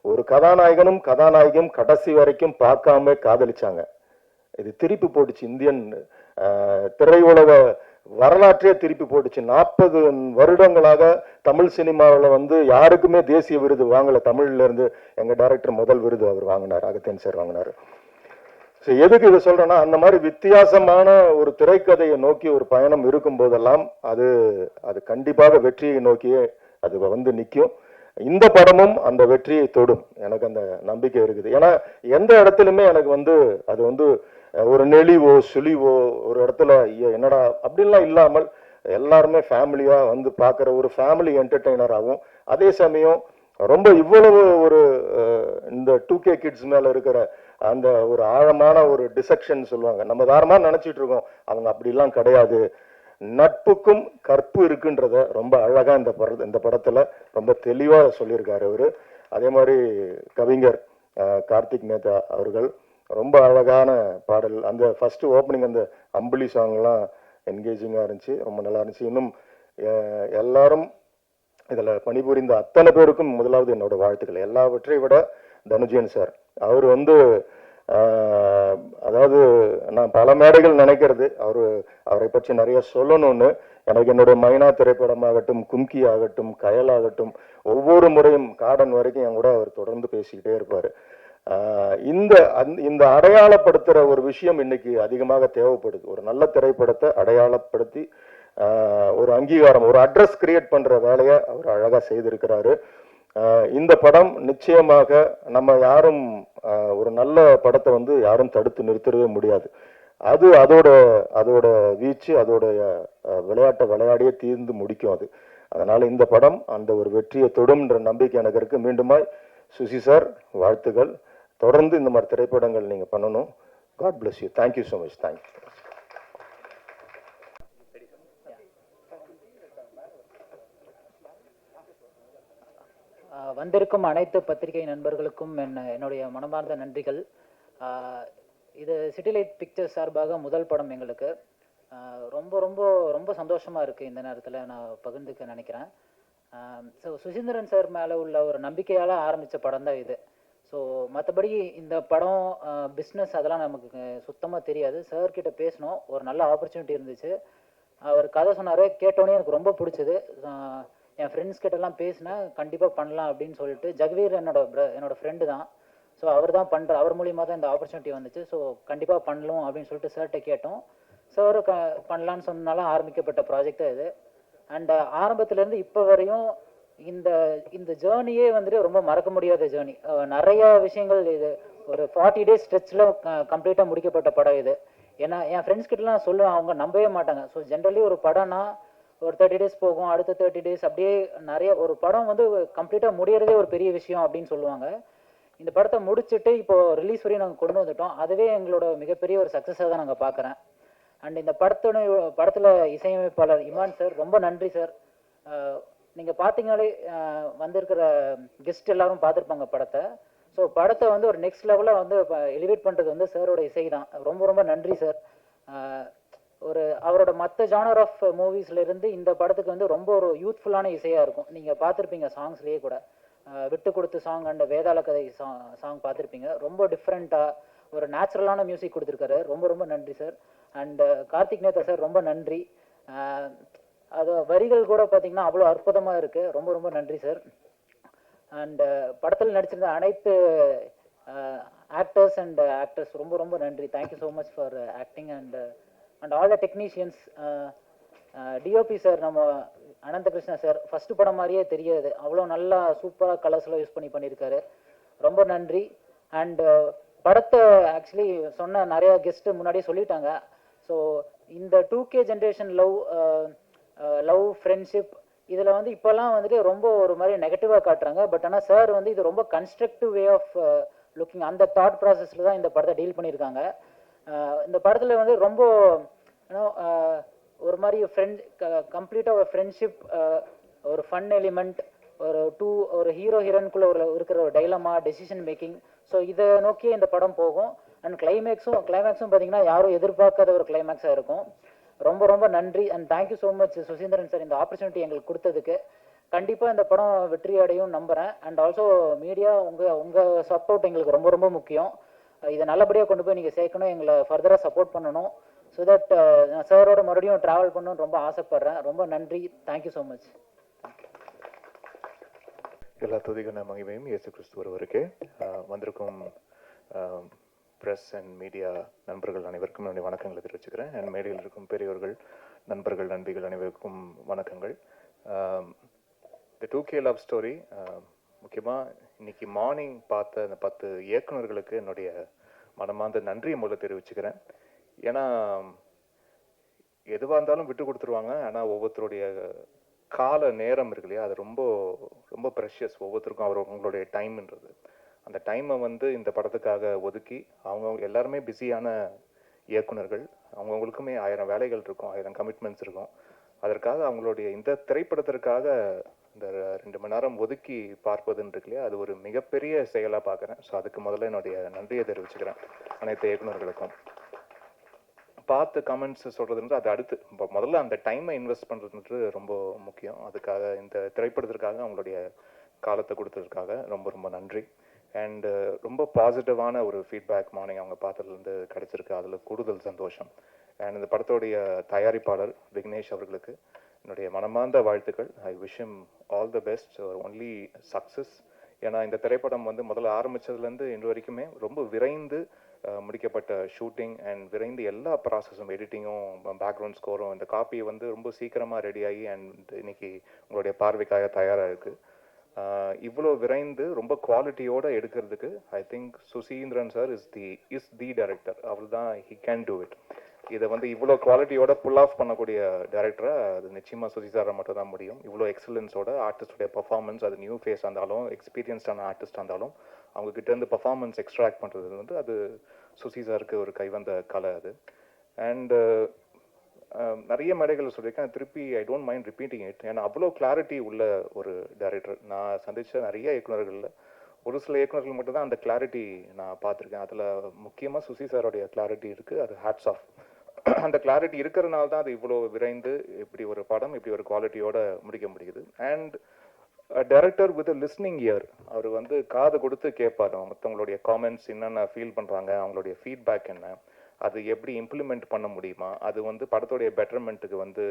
ஒரு கதாநாயகனும் கதாநாயகியும் கடைசி வரைக்கும் பார்க்காம காதலிச்சாங்க. இது திருப்பி போட்டுச்சு இந்தியன் திரையுலக வரலாற்றையே திருப்பி போட்டுச்சு. 40 வருடங்களாக தமிழ் சினிமாவில் வந்து யாருக்குமே தேசிய விருது வாங்கலை. தமிழ்ல இருந்து எங்கள் டைரக்டர் முதல் விருது அவர் வாங்கினார், அகத்தியன் சார் வாங்கினார். ஸோ எதுக்கு இதை சொல்றேன்னா, அந்த மாதிரி வித்தியாசமான ஒரு திரைக்கதையை நோக்கி ஒரு பயணம் இருக்கும் போதெல்லாம் அது கண்டிப்பாக வெற்றியை நோக்கியே அது வந்து நிற்கும். இந்த படமும் அந்த வெற்றியை தொடும், எனக்கு அந்த நம்பிக்கை இருக்குது. ஏன்னா எந்த இடத்துலையுமே எனக்கு வந்து அது வந்து ஒரு நெளிவோ சுழிவோ ஒரு இடத்துல என்னடா அப்படின்லாம் இல்லாமல் எல்லாருமே ஃபேமிலியா வந்து பார்க்குற ஒரு ஃபேமிலி என்டர்டெய்னராகவும், அதே சமயம் ரொம்ப இவ்வளவு ஒரு இந்த 2K கிட்ஸ் மேல இருக்கிற அந்த ஒரு ஆழமான ஒரு டிசெக்ஷன் சொல்லுவாங்க, நம்ம தாரமாக நினைச்சிட்டு இருக்கோம், அவங்க அப்படிலாம் கிடையாது. நட்புக்கும் கற்பு இருக்குன்றத ரொம்ப அழகா இந்த படத்துல ரொம்ப தெளிவா சொல்லியிருக்காரு அவரு. அதே மாதிரி கவிஞர் கார்த்திக் நேதா அவர்கள் ரொம்ப அழகான பாடல், அந்த ஃபர்ஸ்ட் ஓப்பனிங் அந்த அம்புலி சாங்லாம் என்கேஜிங்காக இருந்துச்சு, ரொம்ப நல்லா இருந்துச்சு. இன்னும் எல்லாரும் இதில் பணிபுரிந்த அத்தனை பேருக்கும் முதலாவது என்னோட வாழ்த்துக்கள். எல்லாவற்றை விட தனுஜயன் சார், அவர் வந்து அதாவது நான் பல மேடைகள் நினைக்கிறது அவரை பற்றி நிறைய சொல்லணும்னு. எனக்கு என்னுடைய மைனா திரைப்படமாகட்டும், கும்கி ஆகட்டும், கயல் ஆகட்டும், ஒவ்வொரு முறையும் காடன் வரைக்கும் என் கூட அவர் தொடர்ந்து பேசிக்கிட்டே இருப்பார். இந்த அடையாளப்படுத்துகிற ஒரு விஷயம் இன்னைக்கு அதிகமாக தேவைப்படுது. ஒரு நல்ல திரைப்படத்தை அடையாளப்படுத்தி ஒரு அங்கீகாரம், ஒரு அட்ரஸ் கிரியேட் பண்ற வேலையை அவர் அழகா செய்திருக்கிறாரு. இந்த படம் நிச்சயமாக நம்ம யாரும் ஒரு நல்ல படத்தை வந்து யாரும் தடுத்து நிறுத்தவே முடியாது. அதோட வீச்சு, அதோட விளையாட்டை விளையாடியே தீர்ந்து முடிக்கும் அது. அதனால இந்த படம் அந்த ஒரு வெற்றியை தொடும்ன்ற நம்பிக்கை எனக்கு இருக்கு. மீண்டுமாய் சுசி சார் வாழ்த்துக்கள். தொடர்ந்து இந்த மாதிரி திரைப்படங்கள் நீங்க பண்ணணும். God bless you. Thank you so much. Thank you. வந்திருக்கும் அனைத்து பத்திரிகை நண்பர்களுக்கும் என்னுடைய மனமார்ந்த நன்றிகள். இது சிட்டிலைட் பிக்சர்ஸ் சார்பாக முதல் படம் எங்களுக்கு. ரொம்ப ரொம்ப ரொம்ப சந்தோஷமாக இருக்குது இந்த நேரத்தில் நான் பகிர்ந்துக்க நினைக்கிறேன். ஸோ சுசீந்திரன் சார் மேலே உள்ள ஒரு நம்பிக்கையால் ஆரம்பித்த படம் தான் இது. ஸோ மற்றபடி இந்த படம் பிஸ்னஸ் அதெல்லாம் நமக்கு சுத்தமாக தெரியாது. சார்கிட்ட பேசினோம், ஒரு நல்ல ஆப்பர்ச்சுனிட்டி இருந்துச்சு. அவர் கதை சொன்னார், கேட்டோன்னே எனக்கு ரொம்ப பிடிச்சது. என் ஃப்ரெண்ட்ஸ் கிட்டலாம் பேசினேன், கண்டிப்பாக பண்ணலாம் அப்படின்னு சொல்லிட்டு. ஜெகவீர் என்னோட ஃப்ரெண்டு தான். ஸோ அவர் தான் அவர் மூலியமாக தான் இந்த ஆப்பர்ச்சுனிட்டி வந்துச்சு. ஸோ கண்டிப்பாக பண்ணலாம் அப்படின்னு சொல்லிட்டு சார்கிட்ட கேட்டோம். சார் பண்ணலான்னு சொன்னாலும் ஆரம்பிக்கப்பட்ட ப்ராஜெக்ட் தான் இது. அண்ட் ஆரம்பத்துலேருந்து இப்போ வரையும் இந்த ஜேர்னியே வந்துட்டு ரொம்ப மறக்க முடியாத ஜேர்னி. நிறைய விஷயங்கள் இது ஒரு 40 days ஸ்ட்ரெச்சில் கம்ப்ளீட்டாக முடிக்கப்பட்ட படம் இது. ஏன்னா என் ஃப்ரெண்ட்ஸ் கிட்டலாம் சொல்லுவேன், அவங்க நம்பவே மாட்டாங்க. ஸோ ஜென்ரலி ஒரு படம்னா ஒரு 30 days போகும், அடுத்த 30 days அப்படியே நிறைய ஒரு படம் வந்து கம்ப்ளீட்டாக முடியறதே ஒரு பெரிய விஷயம் அப்படின்னு சொல்லுவாங்க. இந்த படத்தை முடிச்சுட்டு இப்போ ரிலீஸ் வரையும் நாங்கள் கொண்டு வந்துட்டோம். அதுவே எங்களோட மிகப்பெரிய ஒரு சக்ஸஸாக தான் நாங்கள் பார்க்குறேன். அண்ட் இந்த படத்தில் இசையமைப்பாளர் இமான் சார், ரொம்ப நன்றி சார். நீங்கள் பார்த்தீங்கனாலே வந்திருக்கிற கெஸ்ட் எல்லாரும் பார்த்துருப்பாங்க படத்தை. ஸோ படத்தை வந்து ஒரு நெக்ஸ்ட் லெவலில் வந்து எலிவேட் பண்ணுறது வந்து சாரோட இசை தான். ரொம்ப ரொம்ப நன்றி சார். அவரோட மற்ற ஜானர் ஆஃப் மூவிஸ்லேருந்து இந்த படத்துக்கு வந்து ரொம்ப ஒரு யூத்ஃபுல்லான இசையாக இருக்கும். நீங்கள் பார்த்துருப்பீங்க சாங்ஸ்லேயே கூட, விட்டு கொடுத்து சாங் அண்ட் வேதாள கதை சாங் பார்த்துருப்பீங்க. ரொம்ப டிஃப்ரெண்ட்டாக ஒரு நேச்சுரலான மியூசிக் கொடுத்துருக்காரு. ரொம்ப ரொம்ப நன்றி sir. And Karthik Netha sir, ரொம்ப நன்றி. அது வரிகள் கூட பார்த்தீங்கன்னா அவ்வளோ அற்புதமாக இருக்குது. ரொம்ப ரொம்ப நன்றி சார். அண்டு படத்தில் நடிச்சிருந்த அனைத்து ஆக்டர்ஸ் அண்ட் ஆக்ட்ரஸ் ரொம்ப ரொம்ப நன்றி. Thank you so much for acting and all the technicians. DOP sir, நம்ம அனந்தகிருஷ்ணா சார், ஃபர்ஸ்ட் படம் மாதிரியே தெரியாது, அவ்வளோ நல்லா சூப்பராக கலர்ஸ்லாம் யூஸ் பண்ணியிருக்காரு. ரொம்ப நன்றி. அண்டு படத்தை ஆக்சுவலி சொன்ன நிறையா கெஸ்ட்டு முன்னாடியே சொல்லிட்டாங்க. ஸோ இந்த 2K ஜென்ரேஷன் லவ் ஃப்ரெண்ட்ஷிப் இதில் வந்து இப்போல்லாம் வந்துட்டு ரொம்ப ஒரு மாதிரி நெகட்டிவாக காட்டுறாங்க. பட் ஆனால் சார் வந்து இது ரொம்ப கன்ஸ்ட்ரக்டிவ் வே ஆஃப் லுக்கிங், அந்த தாட் ப்ராசஸில் தான் இந்த படத்தை டீல் பண்ணியிருக்காங்க. இந்த படத்தில் வந்து ரொம்ப ஒரு மாதிரி கம்ப்ளீட்டாக ஒரு ஃப்ரெண்ட்ஷிப், ஒரு ஃபன் எலிமெண்ட், ஒரு ஹீரோ ஹீரோனுக்குள்ளே இருக்கிற ஒரு டைலமா, டெசிஷன் மேக்கிங். ஸோ இதை நோக்கியே இந்த படம் போகும். அண்ட் கிளைமேக்ஸும் பார்த்தீங்கன்னா யாரும் எதிர்பார்க்காத ஒரு கிளைமேக்ஸாக இருக்கும். ரொம்ப ரொம்ப நன்றி. And thank you so much Suseenthiran sir, இந்த ஆப்பர்ச்சுனிட்டி எங்களுக்கு கொடுத்ததுக்கு. கண்டிப்பாக இந்த படம் வெற்றி அடையும் நம்புகிறேன். அண்ட் ஆல்சோ மீடியா, உங்கள் சப்போர்ட் எங்களுக்கு ரொம்ப ரொம்ப முக்கியம். இதை நல்லபடியாக கொண்டு போய் நீங்கள் சேர்க்கணும், எங்களை ஃபர்தராக சப்போர்ட் பண்ணணும். ஸோ தட் நான் சாரோட மறுபடியும் ட்ராவல் பண்ணணும்னு ரொம்ப ஆசைப்பட்றேன். ரொம்ப நன்றி. Thank you so much. எல்லா துதிகன மகிமையும் இயேசு கிறிஸ்து ஒருவருக்கே. வந்திருக்கும் ப்ரெஸ் அண்ட் மீடியா நண்பர்கள் அனைவருக்கும் என்னுடைய வணக்கங்களை தெரிவிச்சுக்கிறேன். அண்ட் மேடையில் இருக்கும் பெரியவர்கள், நண்பர்கள், நண்பிகள் அனைவருக்கும் வணக்கங்கள். இந்த 2K லவ் ஸ்டோரி முக்கியமாக இன்னைக்கு மார்னிங் பார்த்த அந்த 10 இயக்குநர்களுக்கு என்னுடைய மனமார்ந்த நன்றியை முதல்ல தெரிவிச்சுக்கிறேன். ஏன்னா எதுவாக இருந்தாலும் விட்டு கொடுத்துருவாங்க. ஆனால் ஒவ்வொருத்தருடைய கால நேரம் இருக்கு இல்லையா, அது ரொம்ப ரொம்ப ப்ரெஷியஸ். ஒவ்வொருத்தருக்கும் அவங்களுடைய டைம்ன்றது, அந்த டைமை வந்து இந்த படத்துக்காக ஒதுக்கி அவங்க எல்லாருமே பிஸியான இயக்குனர்கள், அவங்கவுங்களுக்குமே 1000 வேலைகள் இருக்கும், 1000 கமிட்மெண்ட்ஸ் இருக்கும். அதற்காக அவங்களுடைய இந்த திரைப்படத்திற்காக இந்த 2 மணி நேரம் ஒதுக்கி பார்ப்பதுன்னு இருக்கு இல்லையா, அது ஒரு மிகப்பெரிய செயலாக பார்க்குறேன். ஸோ அதுக்கு முதல்ல என்னுடைய நன்றியை தெரிவிச்சுக்கிறேன் அனைத்து இயக்குநர்களுக்கும். பார்த்து கமெண்ட்ஸ் சொல்கிறதுன்றது அது அடுத்து. இப்போ முதல்ல அந்த டைமை இன்வெஸ்ட் பண்ணுறதுன்றது ரொம்ப முக்கியம். அதுக்காக இந்த திரைப்படத்திற்காக அவங்களுடைய காலத்தை கொடுத்ததுக்காக ரொம்ப ரொம்ப நன்றி. அண்டு ரொம்ப பாசிட்டிவான ஒரு ஃபீட்பேக் மார்னிங் அவங்க பார்த்ததுலேருந்து கிடச்சிருக்கு. அதில் கூடுதல் சந்தோஷம். அண்ட் இந்த படத்தோடைய தயாரிப்பாளர் விக்னேஷ் அவர்களுக்கு என்னுடைய மனமார்ந்த வாழ்த்துக்கள். I wish him all the best, only success. ஏன்னா இந்த திரைப்படம் வந்து முதல்ல ஆரம்பித்ததுலேருந்து இன்று வரைக்குமே ரொம்ப விரைந்து முடிக்கப்பட்ட ஷூட்டிங் அண்ட் விரைந்து எல்லா ப்ராசஸும், எடிட்டிங்கும், பேக்ரவுண்ட் ஸ்கோரும், இந்த காப்பி வந்து ரொம்ப சீக்கிரமாக ரெடியாகி அண்ட் இன்னைக்கு உங்களுடைய பார்வைக்காக தயாராக இருக்குது. இவ்வளோ விரைந்து ரொம்ப குவாலிட்டியோடு எடுக்கிறதுக்கு I think Suseenthiran sir is the director. அவர் தான் ஹி கேன் டூ இட். இதை வந்து இவ்வளோ குவாலிட்டியோட புல் ஆஃப் பண்ணக்கூடிய டைரக்டரை அது நிச்சயமாக சுசி சாரை மட்டும் தான் முடியும். இவ்வளோ எக்ஸலன்ஸோட ஆர்டிஸ்டோடைய பர்ஃபார்மன்ஸ், அது நியூ ஃபேஸ் இருந்தாலும் எக்ஸ்பீரியன்ஸ்டான ஆர்டிஸ்ட் இருந்தாலும் அவங்கக்கிட்டேருந்து பர்ஃபார்மன்ஸ் எக்ஸ்ட்ராக்ட் பண்ணுறது வந்து அது சுசி சாருக்கு ஒரு கைவந்த கலை அது. அண்டு நிறைய மேடைகள் சொல்லியிருக்கேன், திருப்பி I don't mind repeating it. ஏன்னா அவ்வளோ கிளாரிட்டி உள்ள ஒரு டைரக்டர். நான் சந்தித்த நிறைய இயக்குநர்களில் ஒரு சில இயக்குநர்கள் மட்டும் தான் அந்த கிளாரிட்டி நான் பார்த்துருக்கேன். அதில் முக்கியமாக சுசி சாரோடைய கிளாரிட்டி இருக்குது. அது ஹேட்ஸ் ஆஃப். அந்த கிளாரிட்டி இருக்கிறதுனால தான் அது இவ்வளோ விரைந்து இப்படி ஒரு படம் இப்படி ஒரு குவாலிட்டியோட முடிக்க முடியுது. And director with listening ear, அவர் வந்து காது கொடுத்து கேட்பார் மற்றவங்களுடைய காமெண்ட்ஸ் என்னென்ன ஃபீல் பண்ணுறாங்க, அவங்களுடைய ஃபீட்பேக் என்ன, அது எப்படி இம்ப்ளிமெண்ட் பண்ண முடியுமா, அது வந்து படத்தோடைய பெட்டர்மெண்ட்டுக்கு வந்து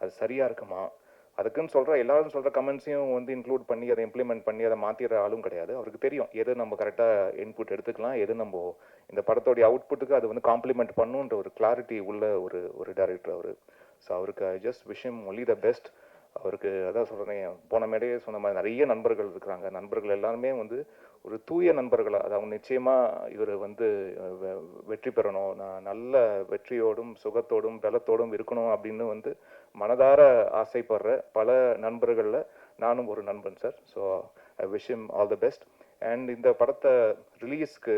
அது சரியாக இருக்குமா, அதுக்குன்னு சொல்கிற எல்லாரும் சொல்கிற கமெண்ட்ஸையும் வந்து இன்க்ளூட் பண்ணி அதை இம்ப்ளிமெண்ட் பண்ணி அதை மாற்றிடுற ஆளும் கிடையாது. அவருக்கு தெரியும் எது நம்ம கரெக்டாக இன்புட் எடுத்துக்கலாம், எது நம்ம இந்த படத்தோடைய அவுட்புட்டுக்கு அது வந்து காம்ப்ளிமெண்ட் பண்ணுன்ற ஒரு கிளாரிட்டி உள்ள ஒரு டைரக்டர் அவர். ஸோ அவருக்கு I just wish him only the best. அவருக்கு அதான் சொல்கிறேன், போன மேடையே சொன்ன மாதிரி நிறைய நண்பர்கள் இருக்கிறாங்க. நண்பர்கள் எல்லாருமே வந்து ஒரு தூய நண்பர்களாக, அது அவங்க நிச்சயமாக இவர் வந்து வெற்றி பெறணும், நான் நல்ல வெற்றியோடும் சுகத்தோடும் பலத்தோடும் இருக்கணும் அப்படின்னு வந்து மனதார ஆசைப்படுற பல நண்பர்களில் நானும் ஒரு நண்பன் sir. So I wish him all the best. And இந்த படத்தை ரிலீஸ்க்கு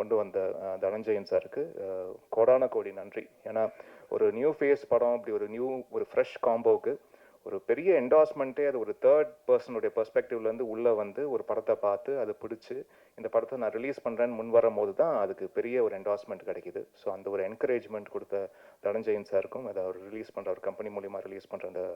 கொண்டு வந்த தனஞ்சயன் சாருக்கு கோடான கோடி நன்றி. ஏன்னா ஒரு நியூ ஃபேஸ் படம், அப்படி ஒரு ஃப்ரெஷ் காம்போவுக்கு ஒரு பெரிய என்டாஸ்மெண்ட்டே அது ஒரு தேர்ட் பர்சனுடைய பெர்ஸ்பெக்டிவ்லேருந்து உள்ளே வந்து ஒரு படத்தை பார்த்து அதை பிடிச்சி இந்த படத்தை நான் ரிலீஸ் பண்ணுறேன்னு முன் வரும்போது தான் அதுக்கு பெரிய ஒரு என்டாஸ்மெண்ட் கிடைக்கிது. ஸோ அந்த ஒரு என்கரேஜ்மெண்ட் கொடுத்த தனஞ்சயன் சாருக்கும், அதை அவர் ரிலீஸ் பண்ணுற ஒரு கம்பெனி மூலிமா ரிலீஸ் பண்ணுற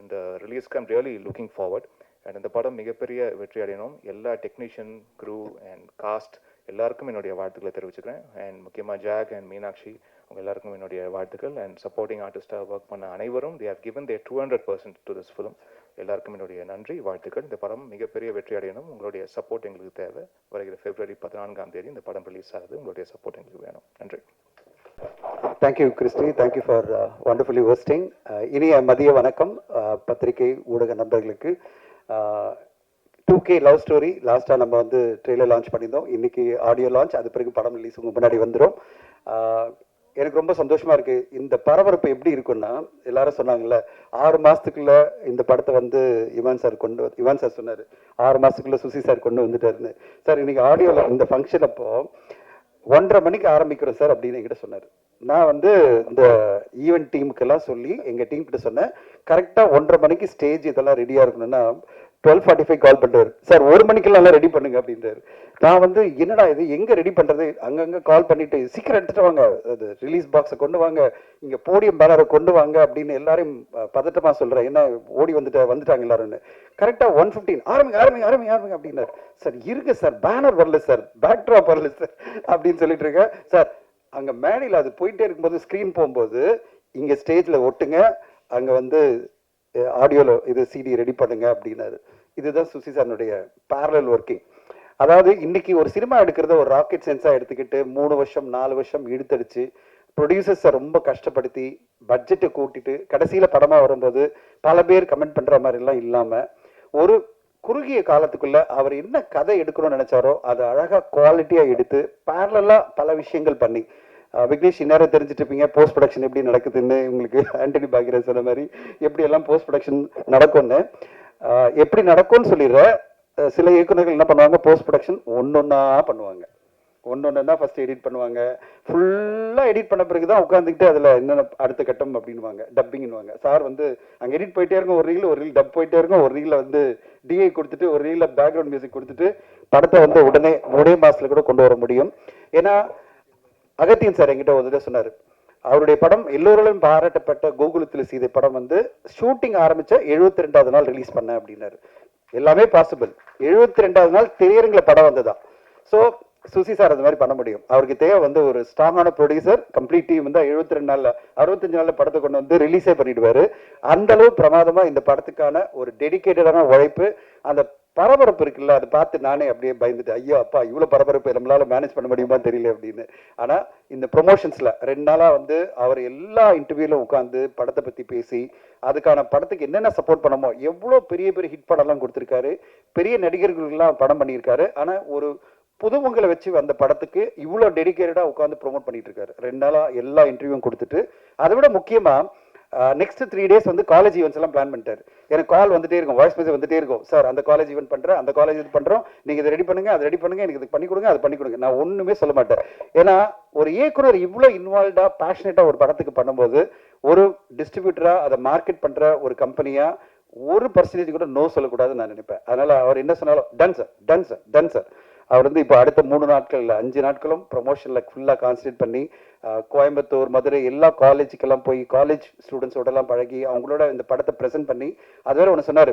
இந்த ரிலீஸ்க்கு I'm really looking forward. And இந்த படம் மிகப்பெரிய வெற்றி அடையணும். எல்லா டெக்னீஷியன், க்ரூ அண்ட் காஸ்ட் எல்லாருக்கும் என்னுடைய வாழ்த்துக்களை தெரிவிச்சுக்கிறேன். அண்ட் முக்கியமாக ஜாக் அண்ட் மீனாட்சி அவங்க எல்லாருக்கும் என்னுடைய வாழ்த்துக்கள். அண்ட் சப்போர்ட்டிங் ஆர்டிஸ்டாக ஒர்க் பண்ண அனைவரும் they have given their 200% to this film. எல்லாருக்கும் என்னுடைய நன்றி, வாழ்த்துக்கள். இந்த படம் மிகப்பெரிய வெற்றி அடையணும். உங்களுடைய சப்போர்ட் எங்களுக்கு தேவை. வருகிற February 14 இந்த படம் ரிலீஸ் ஆகுது. உங்களுடைய சப்போர்ட் எங்களுக்கு வேணும். நன்றி. Thank you Christy, thank you for wonderfully hosting. இனிய மதிய வணக்கம் பத்திரிகை ஊடக நண்பர்களுக்கு. 2K லவ் ஸ்டோரி லாஸ்ட்டாக நம்ம வந்து ட்ரெய்லர் லான்ச் பண்ணியிருந்தோம். இன்றைக்கி ஆடியோ லான்ச், அது பிறகு படம் ரிலீஸ் உங்கள் முன்னாடி வந்துடும். எனக்கு ரொம்ப சந்தோஷமாக இருக்குது. இந்த பரபரப்பு எப்படி இருக்குன்னா, எல்லாரும் சொன்னாங்கல்ல 6 மாதத்துக்குள்ளே இந்த படத்தை வந்து இவான் சார் சொன்னார் 6 மாதத்துக்குள்ளே சுசி சார் கொண்டு வந்துட்டாருன்னு. சார் இன்றைக்கி ஆடியோவில் இந்த ஃபங்க்ஷன் அப்போ 1:30 மணிக்கு ஆரம்பிக்கிறோம் சார் அப்படின்னு என்கிட்ட சொன்னார். நான் வந்து இந்த ஈவெண்ட் டீமுக்கெல்லாம் சொல்லி எங்கள் டீம் கிட்ட சொன்னேன், கரெக்டாக 1:30 மணிக்கு ஸ்டேஜ் இதெல்லாம் ரெடியாக இருக்கணும்னா 12:45 கால் பண்ணுறாரு, சார் 1 மணிக்கெல்லாம் ரெடி பண்ணுங்க அப்படின்றாரு. நான் வந்து என்னடா இது, எங்கே ரெடி பண்ணுறது, அங்கங்கே கால் பண்ணிவிட்டு சீக்கிரம் எடுத்துகிட்டு வாங்க, அது ரிலீஸ் பாக்ஸை கொண்டு வாங்க, இங்கே போடியம் பேனரை கொண்டு வாங்க அப்படின்னு எல்லாரையும் பதட்டமாக சொல்கிறேன். என்ன ஓடி வந்துட்டாங்க எல்லாருன்னு. கரெக்டாக 1:15 ஆரம்பிங்க அப்படின்னாரு. சார் இருங்க சார், பேனர் வரல சார், பேக்ட்ராப் வரல சார் அப்படின்னு சொல்லிட்டு இருக்கேன். சார் அங்கே மேடையில் அது போயிட்டே இருக்கும்போது ஸ்க்ரீன் போகும்போது இங்கே ஸ்டேஜில் ஒட்டுங்க, அங்கே வந்து ஆடியோவில் இது சிடி ரெடி பண்ணுங்க அப்படின்னாரு. இதுதான் சுசி சாரனுடைய பேரலல் ஒர்க்கிங். அதாவது இன்னைக்கு ஒரு சினிமா எடுக்கிறத ஒரு ராக்கெட் சென்ஸாக எடுத்துக்கிட்டு 3 வருஷம் 4 வருஷம் இழுத்தடிச்சு ப்ரொடியூசர்ஸை ரொம்ப கஷ்டப்படுத்தி பட்ஜெட்டை கூட்டிட்டு கடைசியில் படமாக வரும்போது பல பேர் கமெண்ட் பண்ணுற மாதிரிலாம் இல்லாமல் ஒரு குறுகிய காலத்துக்குள்ள அவர் என்ன கதை எடுக்கணும்னு நினைச்சாரோ அதை அழகாக குவாலிட்டியாக எடுத்து பேரலாக பல விஷயங்கள் பண்ணி விக்னேஷ் இந்நேரம் தெரிஞ்சுட்டு இருப்பீங்க போஸ்ட் ப்ரொடக்ஷன் எப்படி நடக்குதுன்னு. உங்களுக்கு ஆண்டனி பாக்யராஜ் சொன்ன மாதிரி எப்படி எல்லாம் போஸ்ட் ப்ரொடக்ஷன் நடக்கும்னு எப்படி நடக்கும்னு சொல்லிடுறேன். சில இயக்குநர்கள் என்ன பண்ணுவாங்க, போஸ்ட் ப்ரொடக்ஷன் ஒன்னொன்னா பண்ணுவாங்க. ஒன்னொன்னா ஃபர்ஸ்ட் எடிட் பண்ணுவாங்க, ஃபுல்லாக எடிட் பண்ண பிறகு தான் உட்காந்துக்கிட்டு அதில் என்னென்ன அடுத்த கட்டம் அப்படின்வாங்க, டப்பிங்னுவாங்க. சார் வந்து அங்கே எடிட் போயிட்டே இருக்கும், ஒரு ரீல் டப் போயிட்டே இருக்கும், ஒரு ரீலில் வந்து டிஐ கொடுத்துட்டு ஒரு ரீலில் பேக்ரவுண்ட் மியூசிக் கொடுத்துட்டு படத்தை வந்து உடனே 3 மாதத்தில் கூட கொண்டு வர முடியும். ஏன்னா அகத்தியன் சார் என்கிட்ட ஒரு இதை சொன்னார், அவருடைய படம் எல்லோராலும் பாராட்டப்பட்ட கோகுலத்தில் சீதை படம் வந்து ஷூட்டிங் ஆரம்பிச்ச 72வது நாள் ரிலீஸ் பண்ண அப்படின்னாரு. எல்லாமே பாசிபிள். 72வது நாள் திரையரங்கில் படம் வந்ததான். ஸோ சுசி சார் அந்த மாதிரி பண்ண முடியும். அவருக்கு தேவை வந்து ஒரு ஸ்ட்ராங்கான ப்ரொடியூசர், கம்ப்ளீட் டீம் வந்து 72 நாளில் 65 நாளில் படத்தை கொண்டு வந்து ரிலீஸே பண்ணிடுவாரு. அந்த அளவு பிரமாதமா இந்த படத்துக்கான ஒரு டெடிக்கேட்டடான உழைப்பு, அந்த பரபரப்பு இருக்குல்ல, அதை பார்த்து நானே அப்படியே பயந்துட்டு, ஐயோ அப்பா இவ்வளோ பரபரப்பு நம்மளால மேனேஜ் பண்ண முடியுமா தெரியல அப்படின்னு. ஆனால் இந்த ப்ரொமோஷன்ஸில் 2 நாளாக வந்து அவர் எல்லா இன்டர்வியூலும் உட்காந்து படத்தை பற்றி பேசி அதுக்கான படத்துக்கு என்னென்ன சப்போர்ட் பண்ணமோ, எவ்வளோ பெரிய பெரிய ஹிட் படம்லாம் கொடுத்துருக்காரு, பெரிய நடிகர்கள்லாம் படம் பண்ணியிருக்காரு. ஆனால் ஒரு புதுமுகங்களை வச்சு வந்த படத்துக்கு இவ்வளோ டெடிக்கேட்டடாக உட்காந்து ப்ரொமோட் பண்ணிட்டு இருக்காரு. 2 நாளாக எல்லா இன்டர்வியூவும் கொடுத்துட்டு, அதை விட முக்கியமாக நெக்ஸ்ட் 3 டேஸ் வந்து காலேஜ் ஈவெண்ட்ஸ் எல்லாம் பிளான் பண்ணிட்டாரு. எனக்கு கால் வந்துட்டே இருக்கும், வாய்ஸ் மெசேஜ் வந்துட்டே இருக்கும், சார் அந்த காலேஜ் ஈவெண்ட் பண்ணுறேன், அந்த காலேஜ் இது பண்ணுறோம், நீங்கள் இதை ரெடி பண்ணுங்க, அதை ரெடி பண்ணுங்க, எனக்கு இது பண்ணி கொடுங்க, அதை பண்ணி கொடுங்க. நான் ஒன்றுமே சொல்ல மாட்டேன். ஏன்னா ஒரு இயக்குனர் இவ்வளோ இன்வால்வ்டாக பேஷனேட்டாக ஒரு படத்துக்கு பண்ணும்போது, ஒரு டிஸ்ட்ரிபியூட்டராக அதை மார்க்கெட் பண்ணுற ஒரு கம்பெனியாக 1% கூட நோ சொல்லக்கூடாதுன்னு நான் நினைப்பேன். அதனால அவர் என்ன சொன்னாலும் done sir, done sir, done sir. அவர் வந்து இப்போ அடுத்த 3 நாட்கள் இல்லை 5 நாட்களும் ப்ரொமோஷனில் ஃபுல்லாக கான்சன்ட்ரேட் பண்ணி கோயம்புத்தூர், மதுரை எல்லா காலேஜுக்கெல்லாம் போய் காலேஜ் ஸ்டூடெண்ட்ஸோடலாம் பழகி அவங்களோட இந்த படத்தை ப்ரெசென்ட் பண்ணி, அதுவரை ஒன்று சொன்னார்,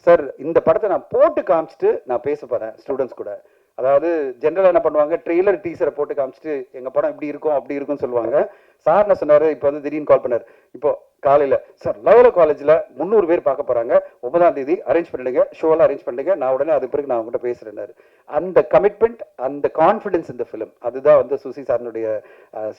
சார் இந்த படத்தை நான் போட்டு காமிச்சிட்டு நான் பேச போகிறேன் ஸ்டூடெண்ட்ஸ் கூட. அதாவது ஜென்ரலாக என்ன பண்ணுவாங்க, ட்ரெய்லர் டீசரை போட்டு காமிச்சிட்டு எங்கள் படம் இப்படி இருக்கும் அப்படி இருக்கும்னு சொல்லுவாங்க. சார் என்ன சொன்னார், இப்போ வந்து திடீர்னு கால் பண்ணார், இப்போ காலையில் சார் லெவல காலேஜில் 300 பேர் பார்க்க போகிறாங்க, 9ஆம் தேதி அரேஞ்ச் பண்ணிடுங்க, ஷோலாம் அரேஞ்ச் பண்ணிடுங்க, நான் உடனே அது பிறகு நான் அவங்ககிட்ட பேசுகிறேன்னாரு. அந்த கமிட்மெண்ட், அந்த கான்ஃபிடன்ஸ் இந்த ஃபிலிம், அதுதான் வந்து சுசி சார்னுடைய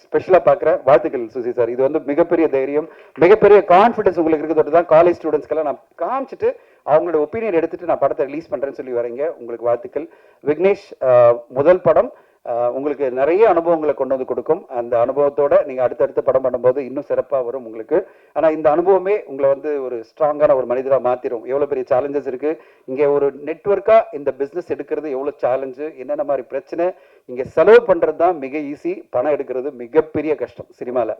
ஸ்பெஷலாக பார்க்குறேன். வாழ்த்துக்கள் சுசி சார். இது வந்து மிகப்பெரிய தைரியம், மிகப்பெரிய கான்ஃபிடன்ஸ் உங்களுக்கு இருக்கிறது தான். காலேஜ் ஸ்டூடெண்ட்ஸ்க்கெல்லாம் நான் காமிச்சிட்டு அவங்களோட ஒப்பீனியன் எடுத்துட்டு நான் படத்தை ரிலீஸ் பண்ணுறேன்னு சொல்லி வரீங்க, உங்களுக்கு வாழ்த்துக்கள். விக்னேஷ் முதல் படம் உங்களுக்கு நிறைய அனுபவங்களை கொண்டு வந்து கொடுக்கும். அந்த அனுபவத்தோட நீங்கள் அடுத்தடுத்த படம் பண்ணும்போது இன்னும் சிறப்பாக வரும் உங்களுக்கு. ஆனால் இந்த அனுபவமே உங்களை வந்து ஒரு ஸ்ட்ராங்கான ஒரு மனிதராக மாற்றிடும். எவ்வளோ பெரிய சேலஞ்சஸ் இருக்குது இங்கே, ஒரு நெட்வொர்க்காக இந்த பிஸ்னஸ் எடுக்கிறது எவ்வளோ சேலஞ்சு, என்னென்ன மாதிரி பிரச்சனை. இங்கே செலவு பண்ணுறது தான் மிக ஈஸி, பணம் எடுக்கிறது மிகப்பெரிய கஷ்டம். சினிமாவில்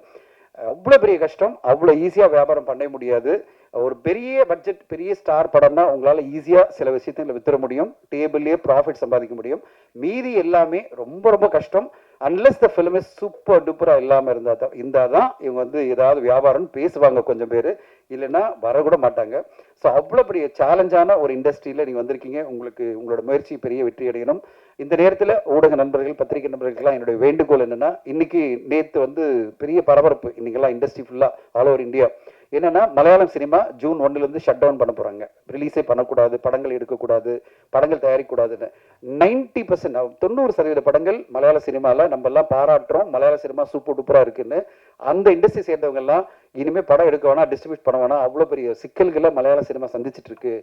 அவ்வளோ பெரிய கஷ்டம், அவ்வளோ ஈஸியாக வியாபாரம் பண்ண முடியாது. ஒரு பெரிய பட்ஜெட் பெரிய ஸ்டார் படம்னா உங்களால் ஈஸியாக சில விஷயத்துல வித்துற முடியும், டேபிள்லேயே ப்ராஃபிட் சம்பாதிக்க முடியும். மீதி எல்லாமே ரொம்ப ரொம்ப கஷ்டம். Unless the film is super டூப்பராக இல்லாமல் இருந்தால் தான் இவங்க வந்து ஏதாவது வியாபாரம்னு பேசுவாங்க கொஞ்சம் பேர், இல்லைன்னா வரக்கூட மாட்டாங்க. ஸோ அவ்வளோ பெரிய சேலஞ்சான ஒரு இண்டஸ்ட்ரியில் நீங்கள் வந்திருக்கீங்க. உங்களுக்கு உங்களோட முயற்சி பெரிய வெற்றி அடையணும். இந்த நேரத்தில் ஊடக நண்பர்கள், பத்திரிகை நண்பர்களுக்கெல்லாம் என்னுடைய வேண்டுகோள் என்னென்னா, இன்னைக்கு நேற்று வந்து பெரிய பரபரப்பு இன்னைக்கெல்லாம் இண்டஸ்ட்ரி ஃபுல்லாக ஆல் ஓவர் இந்தியா. என்னன்னா Malayalam cinema June 1 shut down பண்ண போறாங்க, ரிலீஸே பண்ணக்கூடாது, படங்கள் எடுக்கக்கூடாது, படங்கள் தயாரிக்கக்கூடாதுன்னு. 90% 90% படங்கள் மலையாள சினிமாவில் நம்ம எல்லாம் பாராட்டுறோம், மலையாள சினிமா சூப்பர் டூப்பரா இருக்குன்னு. அந்த இண்டஸ்ட்ரி சேர்ந்தவங்க எல்லாம் இனிமே படம் எடுக்க வேணாம், டிஸ்ட்ரிபியூட் பண்ண வேணாம், அவ்வளோ பெரிய சிக்கல்களை மலையாள சினிமா சந்திச்சுட்டு இருக்கு.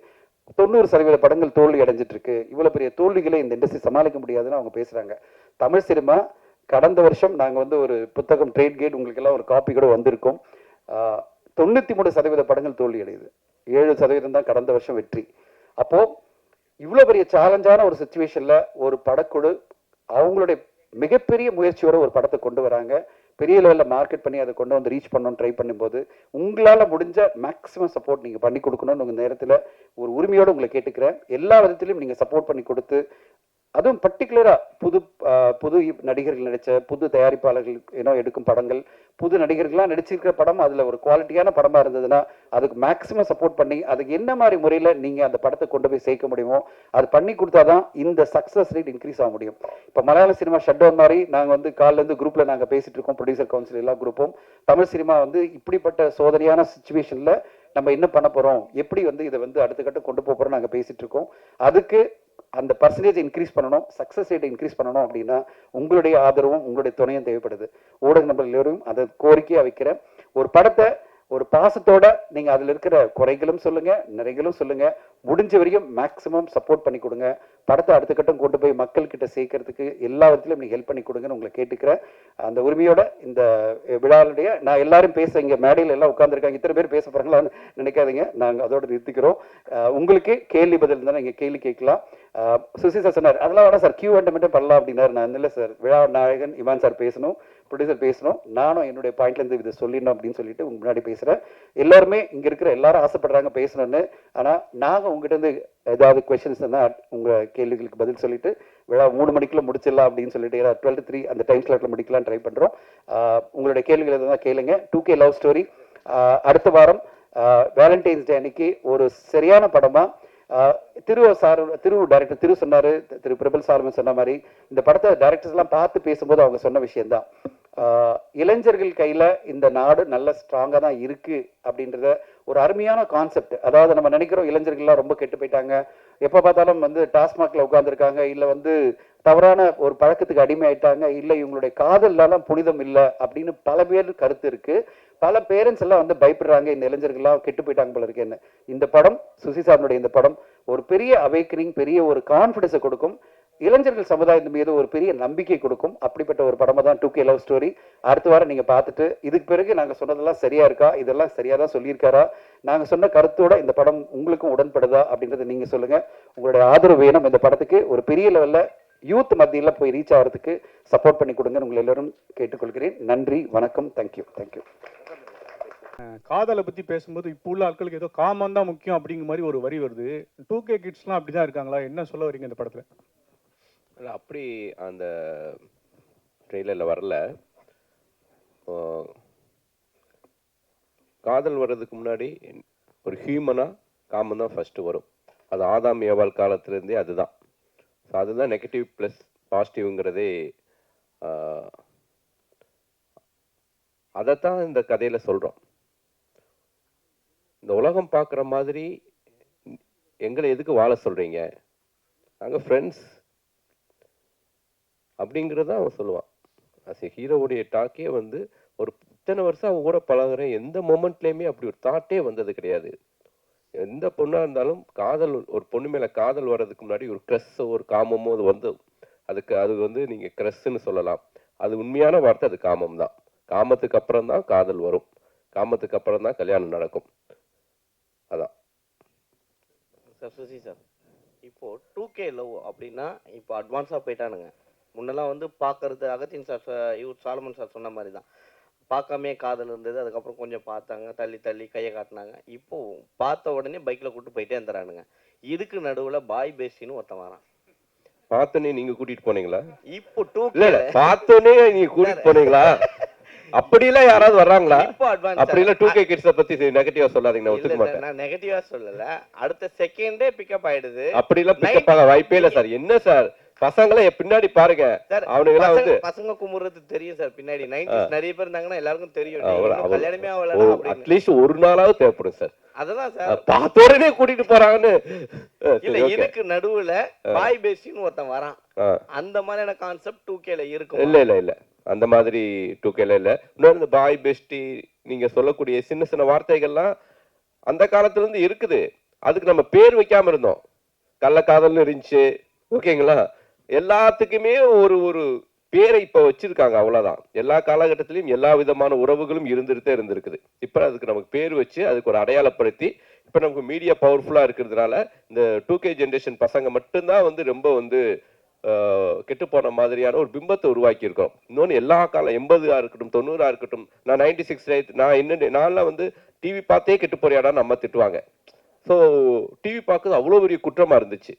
90% படங்கள் தோல்வி அடைஞ்சிட்டு இருக்கு. இவ்வளோ பெரிய தோல்விகளை இந்த இண்டஸ்ட்ரி சமாளிக்க முடியாதுன்னு அவங்க பேசுறாங்க. தமிழ் சினிமா கடந்த வருஷம் நாங்கள் வந்து ஒரு புத்தகம் ட்ரேட் கேட் உங்களுக்கு எல்லாம் ஒரு காப்பி கூட வந்திருக்கோம். 93% படங்கள் தோல்வி அடையுது, 7% தான் கடந்த வருஷம் வெற்றி. அப்போ இவ்வளோ பெரிய சேலஞ்சான ஒரு சுச்சுவேஷன்ல ஒரு படக்குழு அவங்களுடைய மிகப்பெரிய முயற்சியோட ஒரு படத்தை கொண்டு வராங்க. பெரிய லெவலில் மார்க்கெட் பண்ணி அதை கொண்டு வந்து ரீச் பண்ணணும்னு ட்ரை பண்ணும்போது உங்களால் முடிஞ்ச மேக்ஸிமம் சப்போர்ட் நீங்கள் பண்ணி கொடுக்கணும்னு உங்கள் நேரத்தில் ஒரு உரிமையோடு உங்களை கேட்டுக்கிறேன். எல்லா விதத்திலையும் நீங்கள் சப்போர்ட் பண்ணி கொடுத்து அதுவும் பர்டிகுலராக புது நடிகர்கள் நடித்த புது தயாரிப்பாளர்கள் எடுக்கும் படங்கள், புது நடிகர்கள்லாம் நடிச்சிருக்கிற படம் அதில் ஒரு குவாலிட்டியான படமாக இருந்ததுன்னா அதுக்கு மேக்ஸிமம் சப்போர்ட் பண்ணி அதுக்கு என்ன மாதிரி முறையில் நீங்கள் அந்த படத்தை கொண்டு போய் சேர்க்க முடியுமோ அது பண்ணி கொடுத்தா தான் இந்த சக்ஸஸ் ரேட் இன்க்ரீஸ் ஆக முடியும். இப்போ மலையாள சினிமா ஷட் டவுன் மாதிரி நாங்கள் வந்து காலிலேருந்து குரூப்பில் நாங்கள் பேசிகிட்டு இருக்கோம், ப்ரொடியூசர் கவுன்சில் எல்லா குரூப்பும். தமிழ் சினிமா வந்து இப்படிப்பட்ட சோதனையான சுச்சுவேஷனில் நம்ம என்ன பண்ண போகிறோம், எப்படி வந்து இதை வந்து அடுத்த கட்டம் கொண்டு போகிறோம் நாங்கள் பேசிகிட்டு இருக்கோம். அதுக்கு அந்த பர்சன்டேஜ் இன்க்ரீஸ் பண்ணணும், சக்ஸஸ் ரேட்டை இன்க்ரீஸ் பண்ணணும் அப்படின்னா உங்களுடைய ஆதரவும் உங்களுடைய துணையும் தேவைப்படுது. ஊடக நபர்கள் எல்லோரும் அதை கோரிக்கையாக வைக்கிறேன். ஒரு படத்தை ஒரு பாசத்தோட நீங்கள் அதில் இருக்கிற குறைகளும் சொல்லுங்கள், நிறைகளும் சொல்லுங்கள், முடிஞ்ச வரைக்கும் மேக்ஸிமம் சப்போர்ட் பண்ணி கொடுங்க. படத்தை அடுத்த கட்டம் கொண்டு போய் மக்கள்கிட்ட சேர்க்கறதுக்கு எல்லா விதத்திலும் நீங்கள் ஹெல்ப் பண்ணி கொடுங்கன்னு உங்களை கேட்டுக்கிறேன். அந்த உரிமையோட இந்த விழாவுடைய நான் எல்லாரும் பேச இங்கே மேடையில் எல்லாம் உட்காந்துருக்காங்க, இத்தனை பேர் பேச போகிறாங்களான்னு நினைக்காதீங்க, நாங்கள் அதோட நிறுத்திக்கிறோம். உங்களுக்கு கேள்வி பதில் இருந்தால் நீங்கள் கேள்வி கேட்கலாம். சுசி சார் சொன்னார் அதெல்லாம் வேணா சார் Q&A மட்டும் பண்ணலாம் அப்படின்னாரு. நான் இல்லை சார், விழா நாயகன் இமான் சார் பேசணும், ப்ரொடியூசர் பேசணும், நானும் என்னுடைய பாயிண்ட்லேருந்து இதை சொல்லிடணும் அப்படின்னு சொல்லிட்டு உங்க முன்னாடி பேசுகிறேன். எல்லாருமே இங்கே இருக்கிற எல்லாரும் ஆசைப்படுறாங்க பேசணும்னு. ஆனால் நாங்கள் உங்ககிட்ட இருந்து ஏதாவது கொஸ்டின்ஸ் இருந்தால் உங்கள் கேள்விகளுக்கு பதில் சொல்லிட்டு விழா 3 மணிக்குள்ள முடிச்சிடலாம் அப்படின்னு சொல்லிட்டு 12 to 3 அந்த டைம் ஸ்லாட்டில் முடிக்கலாம் ட்ரை பண்ணுறோம். உங்களுடைய கேள்விகள் எதாவது கேளுங்க. 2K லவ் ஸ்டோரி அடுத்த வாரம் வேலண்டைன்ஸ் டே அன்னைக்கு ஒரு சரியான படமாக திரு டைரக்டர் திரு சொன்னாரு, திரு பிரபல் சாலமன் சொன்ன மாதிரி இந்த படத்தை டைரக்டர்ஸ் எல்லாம் பார்த்து பேசும்போது அவங்க சொன்ன விஷயம்தான், இளைஞர்கள் கையில இந்த நாடு நல்ல ஸ்ட்ராங்கா தான் இருக்கு அப்படின்றத ஒரு அருமையான கான்செப்ட். அதாவது நம்ம நினைக்கிறோம் இளைஞர்கள்லாம் ரொம்ப கெட்டு போயிட்டாங்க, எப்ப பார்த்தாலும் வந்து டாஸ்மாக்ல உட்கார்ந்துருக்காங்க, இல்ல வந்து தவறான ஒரு பழக்கத்துக்கு அடிமை ஆயிட்டாங்க, இல்ல இவங்களுடைய காதல்லாம் புனிதம் இல்லை அப்படின்னு பல பேர் கருத்து இருக்கு. பல பேரண்ட்ஸ் எல்லாம் வந்து பயப்படுறாங்க, இந்த இளைஞர்கள்லாம் கெட்டு போயிட்டாங்க போல இருக்கேன்னு. இந்த படம் சுசி சாருடைய இந்த படம் ஒரு பெரிய அவேக்கனிங், பெரிய ஒரு கான்ஃபிடன்ஸை கொடுக்கும், இளைஞர்கள் சமுதாயத்தின் மீது ஒரு பெரிய நம்பிக்கை கொடுக்கும். அப்படிப்பட்ட ஒரு படமா தான் 2K லவ் ஸ்டோரி. அடுத்த வாரம் நீங்க பார்த்துட்டு இதுக்கு பிறகு நாங்க சொன்னதெல்லாம் சரியா இருக்கா, இதெல்லாம் சரியா தான் சொல்லியிருக்காரா, நாங்க சொன்ன கருத்தோட இந்த படம் உங்களுக்கும் உடன்படுதா அப்படின்றத நீங்க சொல்லுங்க. உங்களுடைய ஆதரவு வேணும். இந்த படத்துக்கு ஒரு பெரிய லெவல்ல யூத் மத்தியில் போய் ரீச் ஆகிறதுக்கு சப்போர்ட் பண்ணி கொடுங்க உங்களை எல்லாரும் கேட்டுக்கொள்கிறேன். நன்றி, வணக்கம், தேங்க்யூ. காதலை பற்றி பேசும்போது இப்போ உள்ள ஆட்களுக்கு ஏதோ காமம் தான் முக்கியம் அப்படிங்கிற மாதிரி ஒரு வரி வருது. 2K கிட்ஸ்லாம் அப்படி தான் இருக்காங்களா? என்ன சொல்ல வரீங்க இந்த படத்தில்? இல்லை, அப்படி அந்த ட்ரெய்லரில் வரல. காதல் வர்றதுக்கு முன்னாடி ஒரு ஹியூமனாக காமம் தான் ஃபஸ்ட்டு வரும். அது ஆதாம் ஏவாள் காலத்துலேருந்தே அதுதான். ஸோ அதுதான் நெகட்டிவ் ப்ளஸ் பாசிட்டிவ்ங்கிறதே. அதைத்தான் இந்த கதையில் சொல்கிறோம். இந்த உலகம் பார்க்குற மாதிரி எங்களை எதுக்கு வாழ சொல்கிறீங்க, நாங்கள் ஃப்ரெண்ட்ஸ் அப்படிங்கிறத அவன் சொல்லுவான். அஸ் எ ஹீரோவுடைய டாக்கே வந்து ஒரு இத்தனை வருஷம் அவன் கூட பழகுறேன், எந்த மொமெண்ட்லேயுமே அப்படி ஒரு தாட்டே வந்தது கிடையாது. எந்த பொண்ணாக இருந்தாலும் காதல், ஒரு பொண்ணு மேலே காதல் வர்றதுக்கு முன்னாடி ஒரு க்ரஸ்ஸோ ஒரு காமமோ அது வந்து அது வந்து நீங்கள் க்ரஸ்ன்னு சொல்லலாம். அது உண்மையான வார்த்தை, அது காமம் தான். காமத்துக்கு அப்புறம் தான் காதல் வரும், காமத்துக்கு அப்புறம் தான் கல்யாணம் நடக்கும். அதான் சார். சுசி சார், இப்போது 2K லவ் அப்படின்னா இப்போ அட்வான்ஸாக போயிட்டானுங்க. முன்னெல்லாம் வந்து பார்க்கறது அகத்தின் சார் சாலமன் சார் சொன்ன மாதிரி தான், பார்க்காமே காதல் இருந்தது, அதுக்கப்புறம் கொஞ்சம் பார்த்தாங்க, தள்ளி தள்ளி கையை காட்டினாங்க. இப்போது பார்த்த உடனே பைக்கில் கூப்பிட்டு போயிட்டே இருந்துறானுங்க. இதுக்கு நடுவில் பாய் பேசின்னு ஒருத்தன் வரான். பார்த்தோன்னே நீங்கள் கூட்டிகிட்டு போனீங்களா? இப்போ 2K பார்த்தோன்னே நீங்கள் கூட்டிகிட்டு போனீங்களா? அப்படிலாம் யாராவது வர்றாங்களா? அப்படிலாம் 2K கிட்ஸை பத்தி நெகட்டிவா சொல்லாதீங்க, நான் ஒத்துக்க மாட்டேன். நான் நெகட்டிவா சொல்லல, அடுத்த செகண்டே பிக்கப் ஆயிடுது. அப்படிலாம் பிக்கப் ஆக வாய்ப்பே இல்ல சார். என்ன சார், பசங்களை பின்னாடி பாருங்க, அவனுங்க வந்து பசங்க குமுறது தெரியும் சார். பின்னாடி 90s நிறைய பேர் இருந்தாங்கன்னா எல்லாருக்கும் தெரியும். கல்யாணமே ஆகல, அட்லீஸ்ட் ஒரு நாளாவது தேவைப்படும் சார். அதெல்லாம் சார் பார்த்தோடனே கூட்டிட்டு போறாங்கன்னு இல்ல. இதுக்கு நடுவுல பாய் பேசின்னு ஒருத்தன் வரான். அந்த மாதிரியான கான்செப்ட் 2Kல இருக்கும். இல்ல அந்த மாதிரி 2Kல இல்ல. இன்னொரு இந்த பாய் பெஸ்டி நீங்க சொல்லக்கூடிய சின்ன சின்ன வார்த்தைகள்லாம் அந்த காலத்துல இருந்து இருக்குது. அதுக்கு நம்ம பேர் வைக்காம இருந்தோம், கள்ளக்காதல்னு இருந்துச்சு, ஓகேங்களா? எல்லாத்துக்குமே ஒரு ஒரு பேரை இப்ப வச்சிருக்காங்க, அவ்வளவுதான். எல்லா காலகட்டத்திலையும் எல்லா விதமான உறவுகளும் இருந்திருக்குது. இப்ப அதுக்கு நமக்கு பேர் வச்சு அதுக்கு ஒரு அடையாளப்படுத்தி இப்ப நமக்கு மீடியா பவர்ஃபுல்லா இருக்கிறதுனால இந்த 2K ஜென்ரேஷன் பசங்க மட்டும்தான் வந்து ரொம்ப வந்து கெட்டு போன மாதிரியான ஒரு பிம்பத்தை உருவாக்கி இருக்கோம். இன்னொன்று எல்லா காலம் 80 இருக்கட்டும் 90 இருக்கட்டும், நான் 96 நான்லாம் வந்து டிவி பார்த்தே கெட்டு போறியாடா நம்ம திட்டுவாங்க. ஸோ டிவி பார்க்குறது அவ்வளோ பெரிய குற்றமா இருந்துச்சு.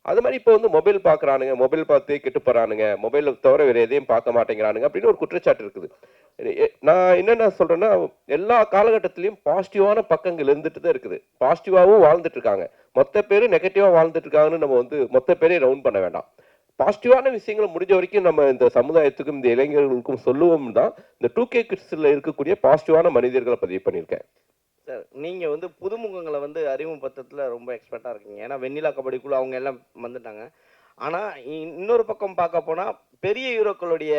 அது மாதிரி இப்போ வந்து மொபைல் பார்க்குறானுங்க, மொபைல் பார்த்து கெட்டு போகிறானுங்க, மொபைலை தவிர வேறு எதையும் பார்க்க மாட்டேங்கிறானுங்க அப்படின்னு ஒரு குற்றச்சாட்டு இருக்குது. நான் என்னென்ன சொல்கிறேன்னா, எல்லா காலகட்டத்திலையும் பாசிட்டிவான பக்கங்கள் இருந்துட்டு தான் இருக்குது. பாசிட்டிவாகவும் வாழ்ந்துட்டு இருக்காங்க. மொத்த பேர் நெகட்டிவாக வாழ்ந்துட்டு இருக்காங்கன்னு நம்ம வந்து மொத்த பேரையும் ரவுண்ட் பண்ண வேண்டாம். பாசிட்டிவான விஷயங்களை முடிஞ்ச வரைக்கும் நம்ம இந்த சமுதாயத்துக்கும் இந்த இளைஞர்களுக்கும் சொல்லுவோம் தான் இந்த 2K கிட்ஸில் இருக்கக்கூடிய பாசிட்டிவான மனிதர்களை பதிவு பண்ணியிருக்கேன். சார் நீங்கள் வந்து புதுமுகங்களை வந்து அறிமுகப்படுத்துறதுல ரொம்ப எக்ஸ்பர்ட்டாக இருக்கீங்க. ஏன்னா வெண்ணிலா கபடிக்குள்ள அவங்க எல்லாம் வந்துட்டாங்க. ஆனால் இன்னொரு பக்கம் பார்க்க போனால் பெரிய ஹீரோக்களுடைய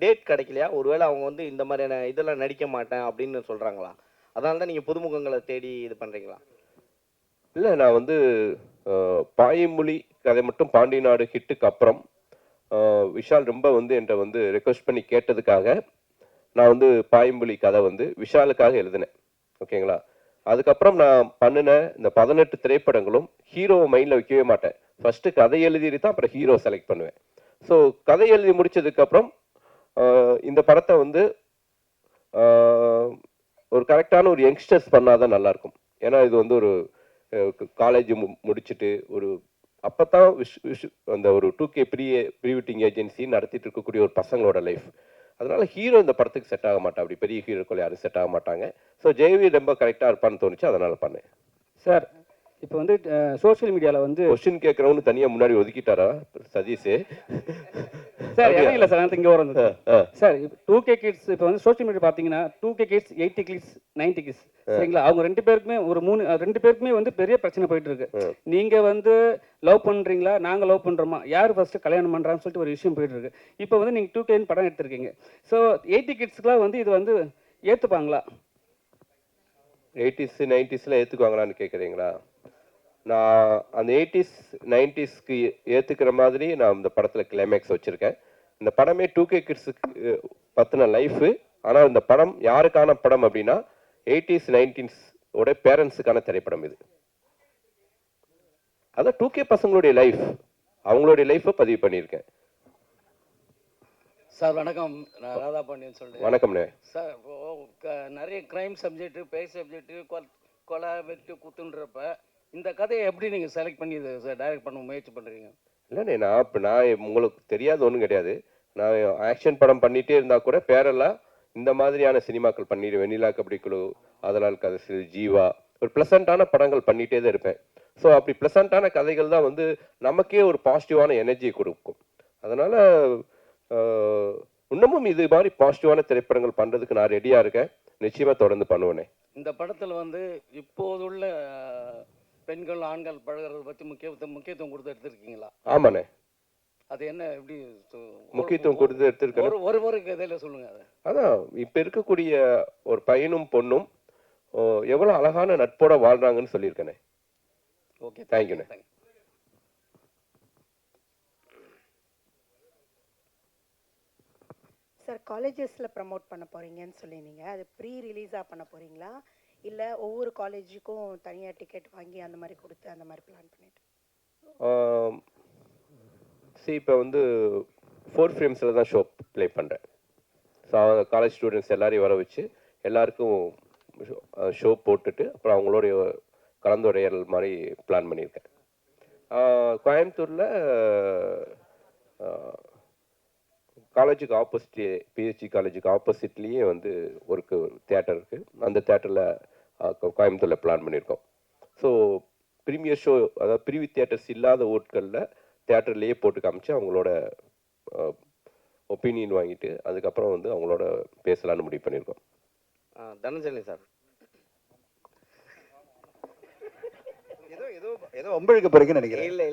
டேட் கிடைக்கலையா? ஒருவேளை அவங்க வந்து இந்த மாதிரியான இதெல்லாம் நடிக்க மாட்டேன் அப்படின்னு சொல்கிறாங்களா? அதனால தான் நீங்கள் புதுமுகங்களை தேடி இது பண்ணுறீங்களா? இல்லை, நான் வந்து பாயமொழி கதை மட்டும் பாண்டி நாடு ஹிட்டுக்கு அப்புறம் விஷால் ரொம்ப வந்து என்கிட்ட வந்து ரெக்வஸ்ட் பண்ணி கேட்டதுக்காக நான் வந்து பாயமொழி கதை வந்து விஷாலுக்காக எழுதினேன். ஓகேங்களா? அதுக்கப்புறம் நான் பண்ணின இந்த 18 திரைப்படங்களும் ஹீரோவை மைண்டில் வைக்கவே மாட்டேன். ஃபஸ்ட்டு கதை எழுதிட்டு தான் அப்புறம் ஹீரோ செலக்ட் பண்ணுவேன். ஸோ கதை எழுதி முடிச்சதுக்கப்புறம் இந்த படத்தை வந்து ஒரு கரெக்டான ஒரு யங்ஸ்டர்ஸ் பண்ணாதான் நல்லாயிருக்கும். ஏன்னா இது வந்து ஒரு காலேஜ் முடிச்சுட்டு ஒரு அப்போ தான் அந்த ஒரு 2K ப்ரீ வெட்டிங் ஏஜென்சி நடத்திட்டு இருக்கக்கூடிய ஒரு பசங்களோட லைஃப். அதனால ஹீரோ இந்த படத்துக்கு செட் ஆக மாட்டா. அப்படி பெரிய ஹீரோக்கள் யாரும் செட் ஆக மாட்டாங்க. ஸோ ஜெயவி ரொம்ப கரெக்டாக இருப்பான்னு தோணுச்சு, அதனால பண்ணேன். சார் இப்போ வந்து சோஷியல் மீடியாவில் வந்து கொஸ்டின் கேட்குறவனு தனியாக முன்னாடி ஒதுக்கிட்டாரா சதீஷ்? சார் என்ன இல்லை சார், இங்கே வரும் சார். 2K கிட்ஸ் இப்போ வந்து சோஷியல் மீடியா பார்த்தீங்கன்னா 2K கிட்ஸ், 80 கிட்ஸ், 90 கிட்ஸ், சரிங்களா? அவங்க ரெண்டு பேருக்குமே ரெண்டு பேருக்குமே வந்து பெரிய பிரச்சனை போயிட்டு இருக்கு. நீங்கள் வந்து லவ் பண்ணுறீங்களா, நாங்கள் லவ் பண்ணுறோமா, யார் ஃபர்ஸ்ட் கல்யாணம் பண்ணுறான்னு சொல்லிட்டு ஒரு விஷயம் போயிட்டு இருக்கு. இப்போ வந்து நீங்கள் 2K படம் எடுத்திருக்கீங்க. ஸோ 80 கிட்ஸ்க்குலாம் வந்து இது வந்து ஏற்றுப்பாங்களா? 80s 90s ஏற்றுக்குவாங்களான்னு கேட்குறீங்களா? நான் அந்த 80s 90ஸ்க்கு ஏற்றுக்கிற மாதிரி நான் இந்த படத்தில் கிளைமேக்ஸ் வச்சுருக்கேன். இந்த படமே 2K கிட்ஸுக்கு பற்றின லைஃபு. ஆனால் இந்த படம் யாருக்கான படம் அப்படின்னா 80s 90s ஓட பேரண்ட்ஸுக்கான திரைப்படம் இது. அதான் 2K பசங்களுடைய லைஃப், அவங்களுடைய லைஃப்பை பதிவு பண்ணியிருக்கேன். சார் வணக்கம், நான் ராதா பாண்டியன் சொல்கிறேன். வணக்கம்ண்ணே. சார் நிறைய க்ரைம் சப்ஜெக்ட்டு, பேய் சப்ஜெக்ட்டு, கொலை வெட்டு குத்துன்றப்ப இந்த கதையை எப்படி நீங்கள் செலக்ட் பண்ணி இதை சார் டைரக்ட் பண்ண முயற்சி பண்ணுறீங்க? இல்லைண்ணே, நான் உங்களுக்கு தெரியாத ஒன்றும் கிடையாது. நான் ஆக்ஷன் படம் பண்ணிகிட்டே இருந்தால் கூட பேரெல்லாம் இந்த மாதிரியான சினிமாக்கள் பண்ணிடுவேன். வெண்ணிலா கபடி குழு, அதலால் கதை, ஜீவா, ஒரு ப்ளசண்ட்டான படங்கள் பண்ணிகிட்டே தான் இருப்பேன். ஸோ அப்படி ப்ளசண்ட்டான கதைகள் தான் வந்து நமக்கே ஒரு பாசிட்டிவான எனர்ஜியை கொடுக்கும். அதனால் இன்னமும் இது மாதிரி பாசிட்டிவான திரைப்படங்கள் பண்ணுறதுக்கு நான் ரெடியாக இருக்கேன். நிச்சயமாக தொடர்ந்து பண்ணுவேனே. இந்த படத்தில் வந்து இப்போதுள்ள பெண்கள் ஆண்கள் பழகிறத பற்றி முக்கியத்துவம் கொடுத்து எடுத்துருக்கீங்களா? ஆமாண்ணே. அது என்ன எப்படி முக்கியத்துவம் கொடுத்து எடுத்துருக்கேன்? ஒரு கதையில் சொல்லுங்கள். அதை அதான் இப்போ இருக்கக்கூடிய ஒரு பையனும் பொண்ணும் எவ்வளோ அழகான நட்போட வாழ்கிறாங்கன்னு சொல்லியிருக்கேனே. ஓகே, தேங்க்யூண்ணே. சார், காலேஜஸில் ப்ரமோட் பண்ண போகிறீங்கன்னு சொல்லியிருந்தீங்க. அது ப்ரீ ரிலீஸாக பண்ண போகிறீங்களா, இல்லை ஒவ்வொரு காலேஜுக்கும் தனியாக டிக்கெட் வாங்கி அந்த மாதிரி கொடுத்து அந்த மாதிரி பிளான் பண்ணிட்டு? இப்போ வந்து 4 ஃப்ரேம்ஸில் தான் ஷோ ப்ளே பண்ணுறேன். ஸோ காலேஜ் ஸ்டூடெண்ட்ஸ் எல்லாரையும் வர வச்சு எல்லாருக்கும் ஷோ போட்டுட்டு அப்புறம் அவங்களுடைய கலந்துரையாடல் மாதிரி பிளான் பண்ணியிருக்கேன். கோயம்புத்தூரில் காலேஜுக்கு ஆப்போசிட், பிஹெச்டி காலேஜுக்கு ஆப்போசிட்லேயே வந்து ஒரு தியேட்டர் இருக்குது. அந்த தியேட்டரில் கோயம்புத்தூரில் பிளான் பண்ணியிருக்கோம். ஸோ ப்ரீமியர் ஷோ, அதாவது ப்ரீவி தியேட்டர்ஸ் இல்லாத ஊர்களில் தியேட்டர்லேயே போட்டு காமிச்சு அவங்களோட ஒப்பீனியன் வாங்கிட்டு அதுக்கப்புறம் வந்து அவங்களோட பேசலான்னு முடிவு பண்ணியிருக்கோம். தனஞ்சலி சார், ஏதோ ஒம்பழுக்க போறீங்கன்னு நினைக்கிறேன். இல்லை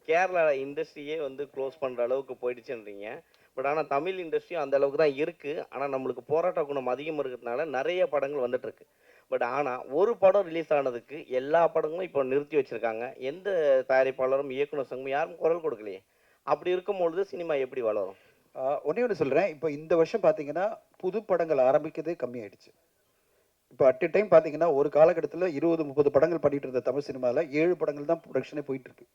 கேரளா இண்டஸ்ட்ரியே வந்து க்ளோஸ் பண்ணுற அளவுக்கு போயிடுச்சுன்றீங்க. பட் ஆனால் தமிழ் இண்டஸ்ட்ரியும் அந்த அளவுக்கு தான் இருக்குது. ஆனால் நம்மளுக்கு போராட்ட குணம் அதிகமாக இருக்கிறதுனால நிறைய படங்கள் வந்துட்டுருக்கு. பட் ஆனால் ஒரு படம் ரிலீஸ் ஆனதுக்கு எல்லா படங்களும் இப்போ நிறுத்தி வச்சுருக்காங்க. எந்த தயாரிப்பாளரும் இயக்குனர் சங்கமும் யாரும் குரல் கொடுக்கலையே. அப்படி இருக்கும்பொழுது சினிமா எப்படி வளரும்? ஒன்றே ஒன்று சொல்கிறேன். இப்போ இந்த வருஷம் பார்த்தீங்கன்னா புது படங்கள் ஆரம்பிக்கிறதே கம்மியாயிடுச்சு. இப்போ அட் எ டைம் பார்த்தீங்கன்னா ஒரு காலகட்டத்தில் 20-30 படங்கள் பண்ணிட்டு இருந்த தமிழ் சினிமாவில் 7 படங்கள் தான் ப்ரொடக்ஷனே போயிட்டு இருக்கு.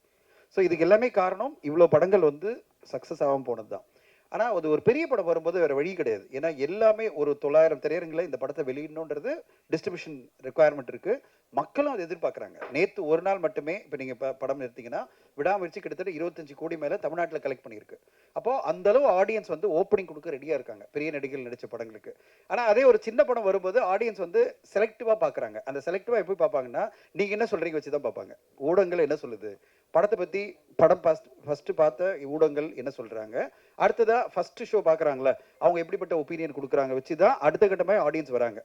ஸோ இதுக்கு எல்லாமே காரணம் இவ்வளோ படங்கள் வந்து சக்ஸஸ் ஆகாமல் போனது தான். ஆனால் அது ஒரு பெரிய படம் வரும்போது வேறு வழி கிடையாது. ஏன்னா எல்லாமே ஒரு 900 திரையரங்கில் இந்த படத்தை வெளியிடணுன்றது டிஸ்ட்ரிபியூஷன் ரெக்குவயர்மெண்ட் இருக்குது. மக்களும் அதை எதிர்பார்க்குறாங்க. நேற்று ஒரு நாள் மட்டுமே இப்போ நீங்கள் படம் எடுத்தீங்கன்னா விடாமுயற்சி கிட்டத்தட்ட 25 கோடி மேலே தமிழ்நாட்டில் கலெக்ட் பண்ணியிருக்கு. அப்போது அந்தளவு ஆடியன்ஸ் வந்து ஓப்பனிங் கொடுக்க ரெடியாக இருக்காங்க பெரிய நடிகர்கள் நடித்த படங்களுக்கு. ஆனால் அதே ஒரு சின்ன படம் வரும்போது ஆடியன்ஸ் வந்து செலக்டிவாக பார்க்குறாங்க. அந்த செலக்டிவாக எப்படி பார்ப்பாங்கன்னா நீங்கள் என்ன சொல்கிறீங்க வச்சு தான் பார்ப்பாங்க. ஊடகங்கள் என்ன சொல்லுது, படத்தை பற்றி படம் ஃபஸ்ட்டு பார்த்த ஊடகங்கள் என்ன சொல்கிறாங்க, அடுத்ததாக ஃபஸ்ட்டு ஷோ பார்க்குறாங்களே அவங்க எப்படிப்பட்ட ஒப்பீனியன் கொடுக்குறாங்க வச்சு தான் அடுத்த கட்டமாக ஆடியன்ஸ் வராங்க.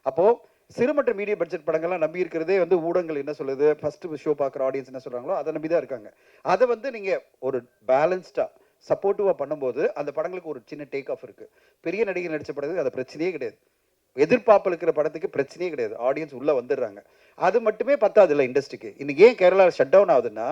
அப்போது சிறு மற்றும் மீடியம் பட்ஜெட் படங்கள்லாம் நம்பி இருக்கிறதே வந்து ஊடகங்கள் என்ன சொல்லுது, ஃபஸ்ட்டு ஷோ பார்க்குற ஆடியன்ஸ் என்ன சொல்கிறாங்களோ அதை நம்பி தான் இருக்காங்க. அதை வந்து நீங்கள் ஒரு பேலன்ஸ்டாக சப்போர்ட்டிவாக பண்ணும்போது அந்த படங்களுக்கு ஒரு சின்ன டேக் ஆஃப் இருக்குது. பெரிய நடிகர் நடித்த படத்துக்கு அது பிரச்சனையே கிடையாது. எதிர்பார்ப்பு இருக்கிற படத்துக்கு பிரச்சனையே கிடையாது. ஆடியன்ஸ் உள்ளே வந்துடுறாங்க. அது மட்டுமே பத்தாது இல்லை இண்டஸ்ட்ரிக்கு. இன்னைக்கு ஏன் கேரளா ஷட் டவுன் ஆகுதுன்னா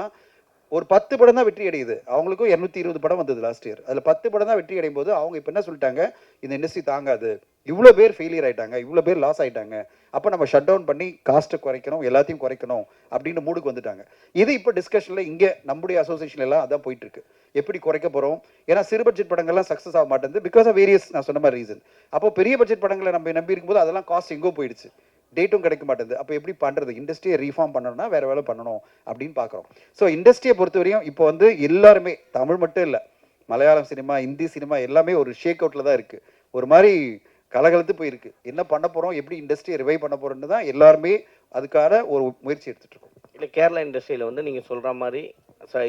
ஒரு 10 படம் தான் வெற்றி அடையுது. அவங்களுக்கும் 220 படம் வந்தது லாஸ்ட் இயர். அதில் 10 படம் தான் வெற்றி அடையும் போது அவங்க இப்போ என்ன சொல்லிட்டாங்க, இந்த இண்டஸ்ட்ரி தாங்காது, இவ்வளோ பேர் ஃபெயிலியர் ஆகிட்டாங்க, இவ்வளோ பேர் லாஸ் ஆகிட்டாங்க, அப்போ நம்ம ஷட் டவுன் பண்ணி காஸ்ட்டை குறைக்கணும், எல்லாத்தையும் குறைக்கணும் அப்படின்னு மூடுக்கு வந்துட்டாங்க. இது இப்போ டிஸ்கஷனில் இங்கே நம்முடைய அசோசியேஷன் எல்லாம் அதான் போயிட்டுருக்கு. எப்படி குறைக்க போகிறோம், ஏன்னா சிறு பட்ஜெட் படங்கள்லாம் சக்ஸஸ் ஆக மாட்டேங்குது பிகாஸ் ஆஃப் வேரியஸ் நான் சொன்ன மாதிரி ரீசன். அப்போ பெரிய பட்ஜெட் படங்களை நம்ம நம்பி இருக்கும்போது அதெல்லாம் காஸ்ட் எங்கோ போயிடுச்சு, டேட்டும் கிடைக்க மாட்டேங்குது. அப்போ எப்படி பண்ணுறது, இண்டஸ்ட்ரியை ரீஃபார்ம் பண்ணணும்னா வேறு வேலை பண்ணணும் அப்படின்னு பார்க்குறோம். ஸோ இண்டஸ்ட்ரியை பொறுத்தவரையும் இப்போ வந்து எல்லாருமே, தமிழ் மட்டும் இல்லை, மலையாளம் சினிமா, ஹிந்தி சினிமா எல்லாமே ஒரு ஷேக் அவுட்டில் தான் இருக்குது. ஒரு மாதிரி கலகலத்து போயிருக்கு. என்ன பண்ண போகிறோம், எப்படி இண்டஸ்ட்ரியை ரிவைவ் பண்ண போகிறோன்னு தான் எல்லாருமே அதுக்கான ஒரு முயற்சி எடுத்துகிட்டு இருக்கோம். இல்லை கேரளா இண்டஸ்ட்ரியில் வந்து நீங்கள் சொல்கிற மாதிரி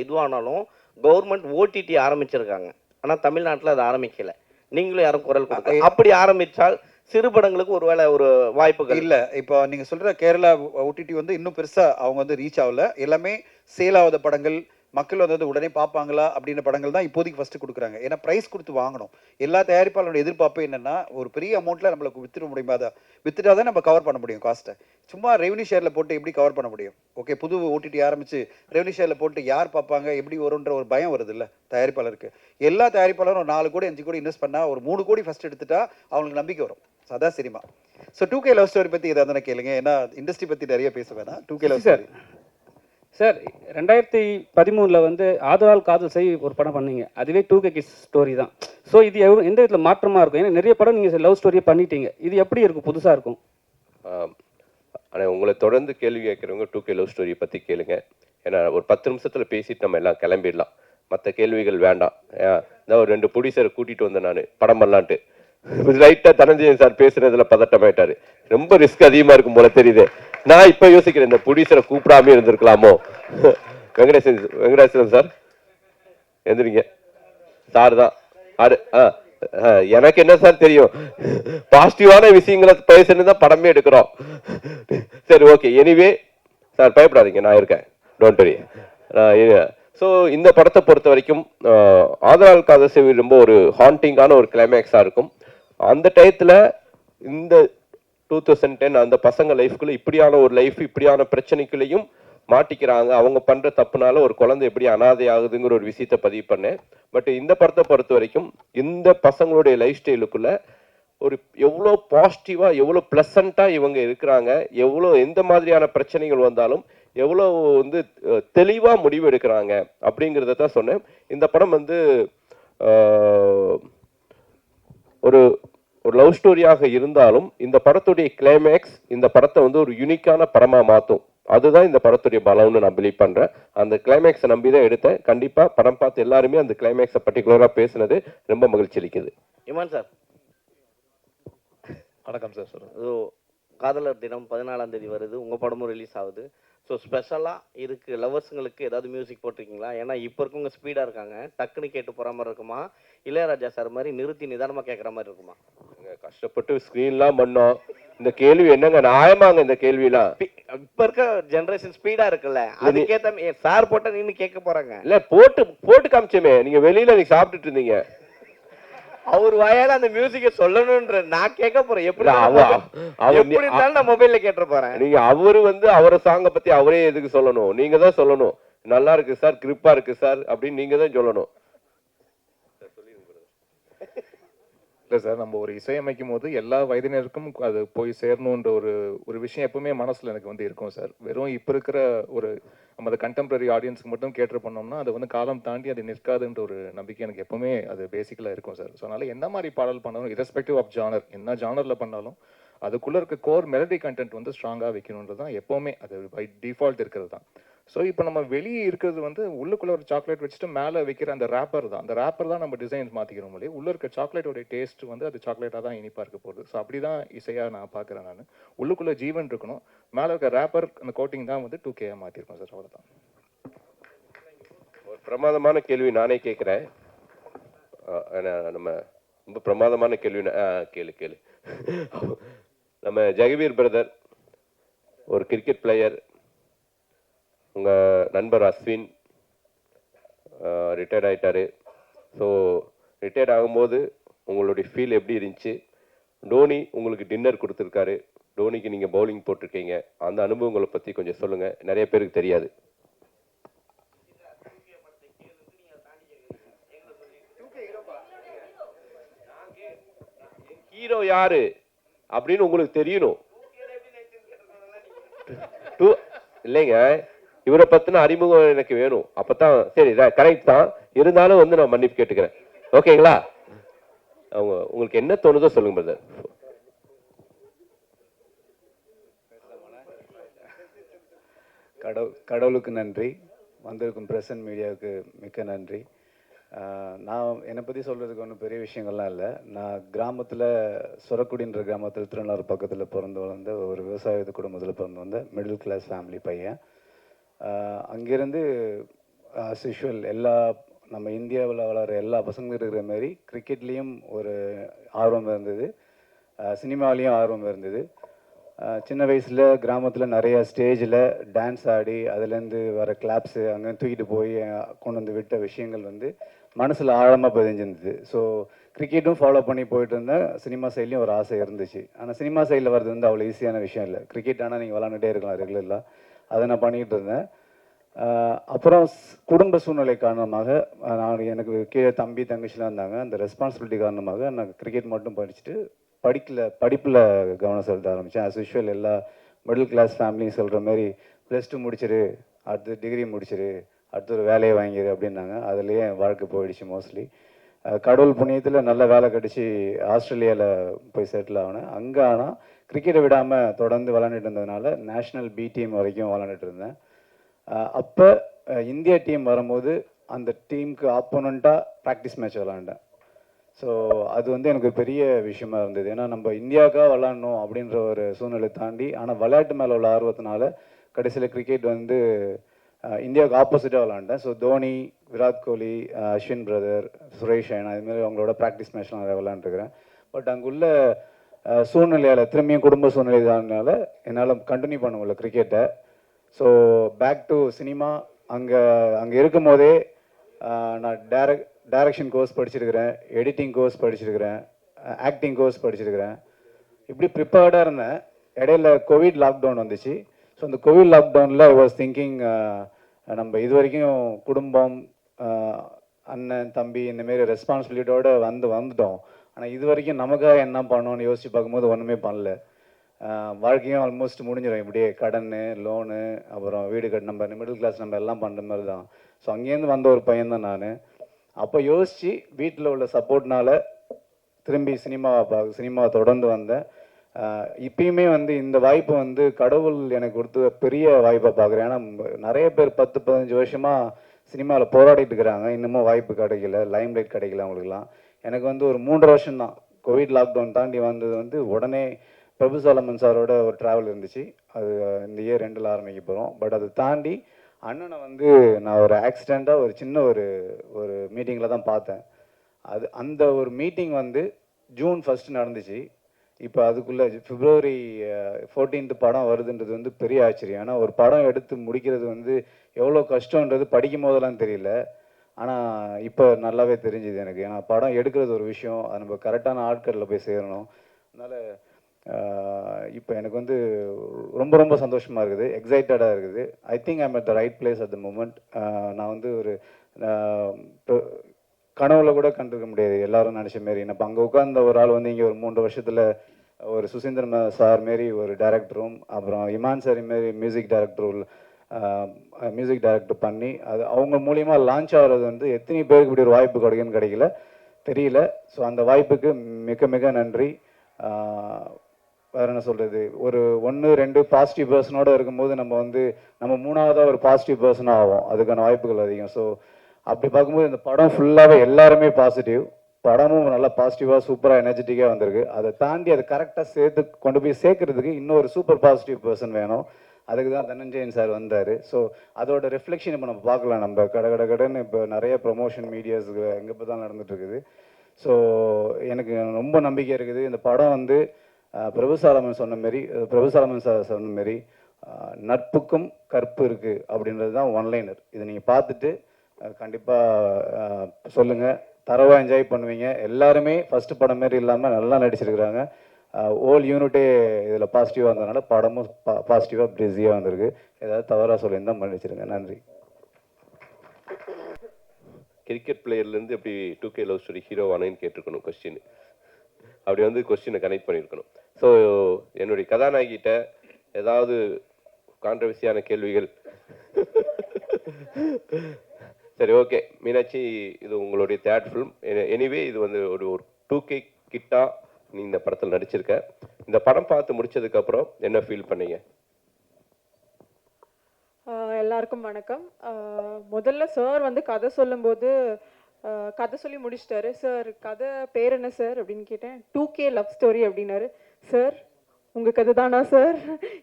இதுவானாலும் கவர்மெண்ட் ஓடிடி ஆரம்பிச்சிருக்காங்க. ஆனால் தமிழ்நாட்டில் அது ஆரம்பிக்கலை. நீங்களும் யாரும் குரல் கொடுக்க, அப்படி ஆரம்பித்தால் சிறு படங்களுக்கு ஒருவேளை ஒரு வாய்ப்புகள் இல்லை. இப்போ நீங்கள் சொல்கிற கேரளா ஓடிடி வந்து இன்னும் பெருசாக அவங்க வந்து ரீச் ஆகல. எல்லாமே சேல் ஆகாத படங்கள், மக்கள் வந்து உடனே பார்ப்பாங்களா அப்படின்ற படங்கள் தான் இப்போதைக்கு ஃபஸ்ட்டு கொடுக்குறாங்க. ஏன்னா ப்ரைஸ் கொடுத்து வாங்கணும். எல்லா தயாரிப்பாளரோட எதிர்பார்ப்பு என்னென்னா ஒரு பெரிய அமௌண்ட்டில் நம்மளுக்கு வித்துட முடியுமா, தான் வித்துட்டா தான் நம்ம கவர் பண்ண முடியும் காஸ்ட்டை. சும்மா ரெவன்யூ ஷேரில் போட்டு எப்படி கவர் பண்ண முடியும்? ஓகே, புது ஓடிடி ஆரம்பித்து ரெவன்யூ ஷேரில் போட்டு யார் பார்ப்பாங்க, எப்படி வரும்ன்ற ஒரு பயம் வருது இல்லை தயாரிப்பாளருக்கு. எல்லா தயாரிப்பாளரும் ஒரு 4 கோடி 5 கோடி இன்வெஸ்ட் பண்ணால் ஒரு 3 கோடி ஃபஸ்ட் எடுத்துட்டா அவங்களுக்கு நம்பிக்கை வரும். அதான் cinema. So 2K love story பற்றி எதாவது தானே கேளுங்க. ஏன்னா இண்டஸ்ட்ரி பற்றி நிறைய பேச வேணாம். 2K லவ் ஸ்டோரி சார் 2013 வந்து ஆதலால் காதல் செய் ஒரு படம் பண்ணீங்க. அதுவே 2K கிட்ஸ் ஸ்டோரி தான். ஸோ இது எந்த விதத்தில் மாற்றமாக இருக்கும்? ஏன்னா நிறைய படம் நீங்கள் லவ் ஸ்டோரியை பண்ணிட்டீங்க. இது எப்படி இருக்கும், புதுசாக இருக்கும்? ஆனால் உங்களை தொடர்ந்து கேள்வி கேட்குறவங்க 2K லவ் ஸ்டோரியை பற்றி கேளுங்க. ஏன்னா ஒரு 10 நிமிஷத்தில் பேசிட்டு நம்ம எல்லாம் கிளம்பிடலாம். மற்ற கேள்விகள் வேண்டாம். நான் ஒரு 2 ப்ரொடியூசரை கூட்டிகிட்டு வந்தேன் நான் படம் பண்ணலான்ட்டு. ரைட்டாக தனஞ்சயன் சார் பேசுறதுல பதட்டமாயிட்டாரு. ரொம்ப ரிஸ்க் அதிகமாக இருக்கும் போல தெரியுது. நான் இப்போ யோசிக்கிறேன், இந்த ப்ரொடியூசரை கூப்பிடாமே இருந்திருக்கலாமோ. வெங்கடேசன் சார் எந்திரிங்க. சார் தான் எனக்கு என்ன சார் தெரியும், பாசிட்டிவான விஷயங்களை பேசுன்னு தான் படமே எடுக்கிறோம். சரி, ஓகே, எனிவே சார் பயப்படாதீங்க, நான் இருக்கேன், டோன்ட் வரி. ஸோ இந்த படத்தை பொறுத்த வரைக்கும் ஆதலால் காதல் செய் ரொம்ப ஒரு ஹாண்டிங்கான ஒரு கிளைமேக்ஸாக இருக்கும். அந்த டயத்தில் இந்த 2010 அந்த பசங்க லைஃப்குள்ளே இப்படியான ஒரு லைஃப், இப்படியான பிரச்சனைக்குள்ளேயும் மாட்டிக்கிறாங்க. அவங்க பண்ணுற தப்புனால ஒரு குழந்தை எப்படி அனாதை ஆகுதுங்கிற ஒரு விஷயத்தை பதிவு பண்ணேன். பட் இந்த படத்தை பொறுத்த வரைக்கும் இந்த பசங்களுடைய லைஃப் ஸ்டைலுக்குள்ள ஒரு எவ்வளோ பாசிட்டிவாக, எவ்வளோ ப்ளசண்ட்டாக இவங்க இருக்கிறாங்க, எவ்வளோ எந்த மாதிரியான பிரச்சனைகள் வந்தாலும் எவ்வளோ வந்து தெளிவாக முடிவு எடுக்கிறாங்க அப்படிங்கிறத தான் சொன்னேன். இந்த படம் வந்து ஒரு ஒரு லவ் ஸ்டோரியாக இருந்தாலும் இந்த படத்துடைய கிளைமேக்ஸ் இந்த படத்தை வந்து ஒரு யூனிக்கான படமாக மாற்றும். அதுதான் இந்த படத்துடைய பலம்னு நான் பிலீவ் பண்ணுறேன். அந்த கிளைமேக்ஸை நம்பி தான் எடுத்தேன். கண்டிப்பாக படம் பார்த்து எல்லாருமே அந்த கிளைமேக்ஸை பர்டிகுலராக பேசுனது ரொம்ப மகிழ்ச்சி அளிக்குது. இமான் சார் வணக்கம் சார். சொல்லுங்கள். ஸோ காதலர் தினம் 14ஆம் தேதி வருது, உங்கள் படமும் ரிலீஸ் ஆகுது. ஸோ ஸ்பெஷலாக இருக்குது லவர்ஸுங்களுக்கு ஏதாவது மியூசிக் போட்டிருக்கீங்களா? ஏன்னா இப்போ இருக்கவங்க ஸ்பீடாக இருக்காங்க, டக்குன்னு கேட்டு போகிற மாதிரி இருக்குமா, இளையராஜா சார் மாதிரி நிறுத்தி நிதானமாக கேட்குற மாதிரி இருக்குமா? கஷ்டப்பட்டு ஸ்க்ரீன்லாம் பண்ணோம். இந்த கேள்வி என்னங்க நியாயமாங்க? இந்த கேள்விலாம் இப்போ இருக்க ஜென்ரேஷன் ஸ்பீடாக இருக்குல்ல, அதுக்கேற்ற சார் போட்டால் நின்று கேட்க போகிறாங்க. இல்லை, போட்டு காமிச்சோமே, நீங்கள் வெளியில் நீங்கள் சாப்பிட்டுட்டு இருந்தீங்க, அவர் வாயால அந்த மியூசிக்கை சொல்லணும்ன்ற நான் கேட்க போறேன். எப்படி இருந்தாலும் நான் மொபைல்ல கேட்டு போறேன். நீங்க அவரு வந்து அவரை சாங்கை பத்தி அவரே எதுக்கு சொல்லணும்? நீங்க தான் சொல்லணும், நல்லா இருக்கு சார், கிரிப்பா இருக்கு சார் அப்படின்னு நீங்க தான் சொல்லணும். இல்லை சார், நம்ம ஒரு இசையமைக்கும் போது எல்லா வயதினருக்கும் அது போய் சேரணுன்ற ஒரு ஒரு விஷயம் எப்பவுமே மனசில் எனக்கு வந்து இருக்கும் சார். வெறும் இப்போ இருக்கிற ஒரு நம்ம அதை கண்டெம்பரரி ஆடியன்ஸுக்கு மட்டும் கேட்டர் பண்ணோம்னா அது வந்து காலம் தாண்டி அது நிற்காதுன்ற ஒரு நம்பிக்கை எனக்கு எப்பவுமே அது பேசிக்கலாக இருக்கும் சார். ஸோ அதனால் என்ன மாதிரி பாடல் பண்ணாலும் இரஸ்பெக்டிவ் ஆஃப் ஜானர், என்ன ஜானரில் பண்ணாலும் அதுக்குள்ளே இருக்க கோர் மெலடி கண்டென்ட் வந்து ஸ்ட்ராங்காக வைக்கணுன்றது தான் எப்போவுமே அது பை டிஃபால்ட் இருக்கிறது தான். ஸோ இப்போ நம்ம வெளியே இருக்கிறது வந்து உள்ளுக்குள்ளே ஒரு சாக்லேட் வச்சுட்டு மேலே வைக்கிற அந்த ரேப்பர் தான். அந்த ரேப்பர் தான் நம்ம டிசைன்ஸ் மாற்றிக்கிறோம் இல்லையா. உள்ளே இருக்க சாக்லேட்டோடைய டேஸ்ட் வந்து அது சாக்லேட்டாக தான் இனிப்பாக இருக்க போகுது. ஸோ அப்படி தான் இசையாக நான் பார்க்குறேன். நான் உள்ளுக்குள்ளே ஜீவன் இருக்கணும், மேலே இருக்க ரேப்பர் அந்த கோட்டிங் தான் வந்து 2K மாற்றிருக்கோம் சார். அவ்வளோதான். ஒரு பிரமாதமான கேள்வி நானே கேட்குறேன். நம்ம ரொம்ப பிரமாதமான கேள்வி. கேளு நம்ம ஜெகவீர் பிரதர் ஒரு கிரிக்கெட் பிளேயர், உங்கள் நண்பர் அஸ்வின் ரிட்டையர்ட் ஆகிட்டாரு. ஸோ ரிட்டையர்ட் ஆகும்போது உங்களுடைய ஃபீல் எப்படி இருந்துச்சு? டோனி உங்களுக்கு டின்னர் கொடுத்துருக்காரு, டோனிக்கு நீங்கள் பவுலிங் போட்டிருக்கீங்க, அந்த அனுபவங்களை பற்றி கொஞ்சம் சொல்லுங்கள், நிறைய பேருக்கு தெரியாது. ஹீரோ யாரு அப்படின்னு உங்களுக்கு தெரியணும். இல்லைங்க, இவரை பத்தின அறிமுகம் எனக்கு வேணும். அப்பதான் சரி, கரெக்ட் தான். இருந்தாலும் வந்து நான் மன்னிப்பு கேட்டுக்கிறேன். ஓகேங்களா? அவங்க உங்களுக்கு என்ன தோணுதோ சொல்லுங்க பிரதர். கடவுளுக்கு நன்றி, வந்திருக்கும் பிரசன்ட் மீடியாவுக்கு மிக்க நன்றி. நான் என்னை பற்றி சொல்கிறதுக்கு ஒன்றும் பெரிய விஷயங்கள்லாம் இல்லை. நான் கிராமத்தில் சொரக்குடின்ற கிராமத்தில் திருநள்ளாறு பக்கத்தில் பிறந்து வளர்ந்த ஒரு விவசாய குடும்பத்தில் பிறந்து வந்த மிடில் கிளாஸ் ஃபேமிலி பையன். அங்கேருந்து ஆஸ் யூஷுவல் எல்லா நம்ம இந்தியாவில் வளர எல்லா பசங்களும் இருக்கிற மாரி கிரிக்கெட்லேயும் ஒரு ஆர்வம் இருந்தது, சினிமாலேயும் ஆர்வம் இருந்தது. சின்ன வயசில் கிராமத்தில் நிறைய ஸ்டேஜில் டான்ஸ் ஆடி அதுலேருந்து வர கிளாப்ஸு அங்கே தூக்கிட்டு போய் கொண்டு வந்து விட்ட விஷயங்கள் வந்து மனசில் ஆழமாக பதிஞ்சிருந்தது. ஸோ கிரிக்கெட்டும் ஃபாலோ பண்ணி போயிட்டு இருந்தேன். சினிமா சைட்லேயும் ஒரு ஆசை இருந்துச்சு. ஆனால் சினிமா சைடில் வர்றது வந்து அவ்வளோ ஈஸியான விஷயம் இல்லை. கிரிக்கெட் ஆனால் நீங்கள் விளாண்டுட்டே இருக்கலாம் ரெகுலராக, அதை நான் பண்ணிகிட்டு இருந்தேன். அப்புறம் குடும்ப சூழ்நிலை காரணமாக எனக்கு கீழே தம்பி தங்கச்சிலாம் இருந்தாங்க. அந்த ரெஸ்பான்சிபிலிட்டி காரணமாக நான் கிரிக்கெட் மட்டும் படிச்சுட்டு படிப்பில் கவனம் செலுத்த ஆரம்பித்தேன். ஆஸ் யூஷுவல் எல்லா மிடில் கிளாஸ் ஃபேமிலியும் சொல்கிற மாதிரி +2 முடிச்சிரு, அடுத்து டிகிரி முடிச்சிரு, அடுத்து ஒரு வேலையை வாங்கிடு அப்படின்னாங்க. அதுலேயே என் வாழ்க்கை போயிடுச்சு மோஸ்ட்லி. கடவுள் புண்ணியத்தில் நல்ல வேலை கிடச்சி ஆஸ்திரேலியாவில் போய் செட்டில் ஆகினேன். அங்கே ஆனால் கிரிக்கெட்டை விடாமல் தொடர்ந்து விளாண்டுட்டு இருந்ததுனால நேஷ்னல் பி டீம் வரைக்கும் விளாண்டுட்டு இருந்தேன். அப்போ இந்தியா டீம் வரும்போது அந்த டீமுக்கு ஆப்போனண்ட்டாக ப்ராக்டிஸ் மேட்ச் விளாண்டேன். ஸோ அது வந்து எனக்கு பெரிய விஷயமா இருந்தது. ஏன்னா நம்ம இந்தியாவுக்காக விளாட்ணும் அப்படின்ற ஒரு சூழ்நிலை தாண்டி, ஆனால் விளையாட்டு மேலே உள்ள ஆர்வத்தினால கடைசியில் கிரிக்கெட் வந்து இந்தியாவுக்கு ஆப்போசிட்டாக விளாண்டேன். ஸோ தோனி, விராட் கோலி, அஸ்வின் பிரதர், சுரேஷ் ஐனா இதுமாதிரி அவங்களோட ப்ராக்டிஸ் மேட்ச்லாம் நிறைய விளாண்டுருக்கிறேன். பட் அங்குள்ள சூழ்நிலையால் திரும்பியும் குடும்ப சூழ்நிலை தானால என்னால் கண்டினியூ பண்ண முடியல கிரிக்கெட்டை. So back to cinema. அங்கே இருக்கும் போதே நான் டைரக்ஷன் கோர்ஸ் படிச்சிருக்கிறேன், எடிட்டிங் கோர்ஸ் படிச்சிருக்கிறேன், ஆக்டிங் கோர்ஸ் படிச்சிருக்கிறேன். இப்படி ப்ரிப்பேர்டாக இருந்தேன். இடையில கோவிட் லாக்டவுன் வந்துச்சு. ஸோ அந்த கோவிட் லாக்டவுனில் ஐ வாஸ் திங்கிங், நம்ம இது வரைக்கும் குடும்பம், அண்ணன் தம்பி இந்தமாரி ரெஸ்பான்சிபிலிட்டியோடு வந்துட்டோம். ஆனால் இது வரைக்கும் நமக்காக என்ன பண்ணோன்னு யோசித்து பார்க்கும்போது ஒன்றுமே பண்ணல. வாழ்க்கையும் ஆல்மோஸ்ட் முடிஞ்சிடும். இப்படியே கடன், லோனு, அப்புறம் வீடு கட்டு, நம்ம மிடில் கிளாஸ் நம்ம எல்லாம் பண்ணுற மாதிரி தான். ஸோ அங்கேருந்து வந்த ஒரு பையன் தான் நான். அப்போ யோசித்து வீட்டில் உள்ள சப்போர்ட்னால திரும்பி சினிமாவை தொடர்ந்து வந்தேன். இப்பயுமே வந்து இந்த வாய்ப்பு வந்து கடவுள் எனக்கு கொடுத்த பெரிய வாய்ப்பை பார்க்குறேன். ஏன்னா நிறைய பேர் 10-15 வருஷமாக சினிமாவில் போராடிட்டு இருக்கிறாங்க, இன்னமும் வாய்ப்பு கிடைக்கல, லைம் லைட் கிடைக்கல அவங்களுக்குலாம். எனக்கு வந்து ஒரு 3 வருஷம் தான். கோவிட் லாக்டவுன் தாண்டி வந்தது வந்து உடனே பிரபு சாலமன் சாரோட ஒரு ட்ராவல் இருந்துச்சு. அது இந்த இயர் 2ல் ஆரம்பிக்க போகிறோம். பட் அதை தாண்டி அண்ணனை வந்து நான் ஒரு ஆக்சிடெண்ட்டாக ஒரு சின்ன ஒரு மீட்டிங்கில் தான் பார்த்தேன். அந்த ஒரு மீட்டிங் வந்து ஜூன் 1 நடந்துச்சு. இப்போ அதுக்குள்ளே February 14 படம் வருதுன்றது வந்து பெரிய ஆச்சரியம். ஆனால் ஒரு படம் எடுத்து முடிக்கிறது வந்து எவ்வளோ கஷ்டன்றது படிக்கும் போதெல்லாம் தெரியல. ஆனால் இப்போ நல்லாவே தெரிஞ்சுது எனக்கு. ஏன்னா படம் எடுக்கிறது ஒரு விஷயம், அது நம்ம கரெக்டான ஆட்களில் போய் சேரணும். அதனால் இப்போ எனக்கு வந்து ரொம்ப ரொம்ப சந்தோஷமாக இருக்குது, எக்ஸைட்டடாக இருக்குது. I think I'm at the right place at the moment. நான் வந்து ஒரு கனவுல கூட கண்டிருக்க முடியாது எல்லாரும் நினச்ச மாரி. இப்போ அங்கே உட்கார்ந்த ஒரு ஆள் வந்து இங்கே ஒரு 3 வருஷத்தில் ஒரு சுசீந்திரன் சார் மாரி ஒரு டைரக்டரும், அப்புறம் இமான் சார் மாரி மியூசிக் டைரக்டர் பண்ணி அது அவங்க மூலியமா லான்ச் ஆகிறது வந்து எத்தனை பேருக்கு இப்படி ஒரு வாய்ப்பு கிடைக்குன்னு கிடைக்கல தெரியல. ஸோ அந்த வாய்ப்புக்கு மிக மிக நன்றி. வேற என்ன சொல்கிறது, ஒரு 1-2 பாசிட்டிவ் பர்சனோடு இருக்கும்போது நம்ம மூணாவதாக ஒரு பாசிட்டிவ் பர்சனாக ஆகும், அதுக்கான வாய்ப்புகள் அதிகம். ஸோ அப்படி பார்க்கும்போது இந்த படம் ஃபுல்லாகவே எல்லாருமே பாசிட்டிவ், படமும் நல்லா பாசிட்டிவாக சூப்பராக எனர்ஜெட்டிக்காக வந்திருக்கு. அதை தாண்டி அதை கரெக்டாக கொண்டு போய் சேர்க்கறதுக்கு இன்னொரு சூப்பர் பாசிட்டிவ் பர்சன் வேணும். அதுக்கு தான் தனஞ்சயன் சார் வந்தார். ஸோ அதோட ரிஃப்ளெக்ஷன் இப்போ நம்ம பார்க்கலாம். நம்ம கடைன்னு இப்போ நிறைய ப்ரொமோஷன் மீடியாஸ் எங்கே இப்போ தான் நடந்துகிட்ருக்குது. ஸோ எனக்கு ரொம்ப நம்பிக்கை இருக்குது. இந்த படம் வந்து பிரபு சாலமன் சார் சொன்ன மாரி நட்புக்கும் கற்பு இருக்குது அப்படின்றது தான் ஒன்லைனர். இதை நீங்கள் பார்த்துட்டு கண்டிப்பாக சொல்லுங்கள், தரவாக என்ஜாய் பண்ணுவீங்க. எல்லாருமே ஃபஸ்ட்டு படம் மாரி இல்லாமல் நல்லா நடிச்சிருக்கிறாங்க. ஓல் யூனிட்டே இதில் பாசிட்டிவாக இருந்ததுனால படமும் பாசிட்டிவாக பிஸியாக வந்திருக்கு. ஏதாவது தவறாக சொல்லியிருந்தால் மன்னிச்சிருங்க. நன்றி. கிரிக்கெட் பிளேயர்லேருந்து எப்படி 2K லவ் ஸ்டோரி ஹீரோ ஆனேன்னு கேட்டிருக்கணும் கொஸ்டின். அப்படி வந்து கொஸ்டினை கனெக்ட் பண்ணியிருக்கணும். ஸோ என்னுடைய கதாநாயகிட்ட ஏதாவது கான்ட்ரவர்சியான கேள்விகள்? சரி, ஓகே மீனாட்சி, இது உங்களுடைய தேர்ட் ஃபிலிம். எனிவே இது வந்து ஒரு 2K கிட்டா நீ இந்த படத்தில் நடிச்சிருக்க. இந்த படம் பார்த்து முடிச்சதுக்கப்புறம் என்ன ஃபீல் பண்ணீங்க? எல்லாருக்கும் வணக்கம். முதல்ல சார் வந்து கதை சொல்லும்போது கதை சொல்லி முடிச்சிட்டாரு. சார் கதை பேர் என்ன சார் அப்படின்னு கேட்டேன். 2K லவ் ஸ்டோரி அப்படின்னாரு. சார் உங்கள் கதை தானா சார்?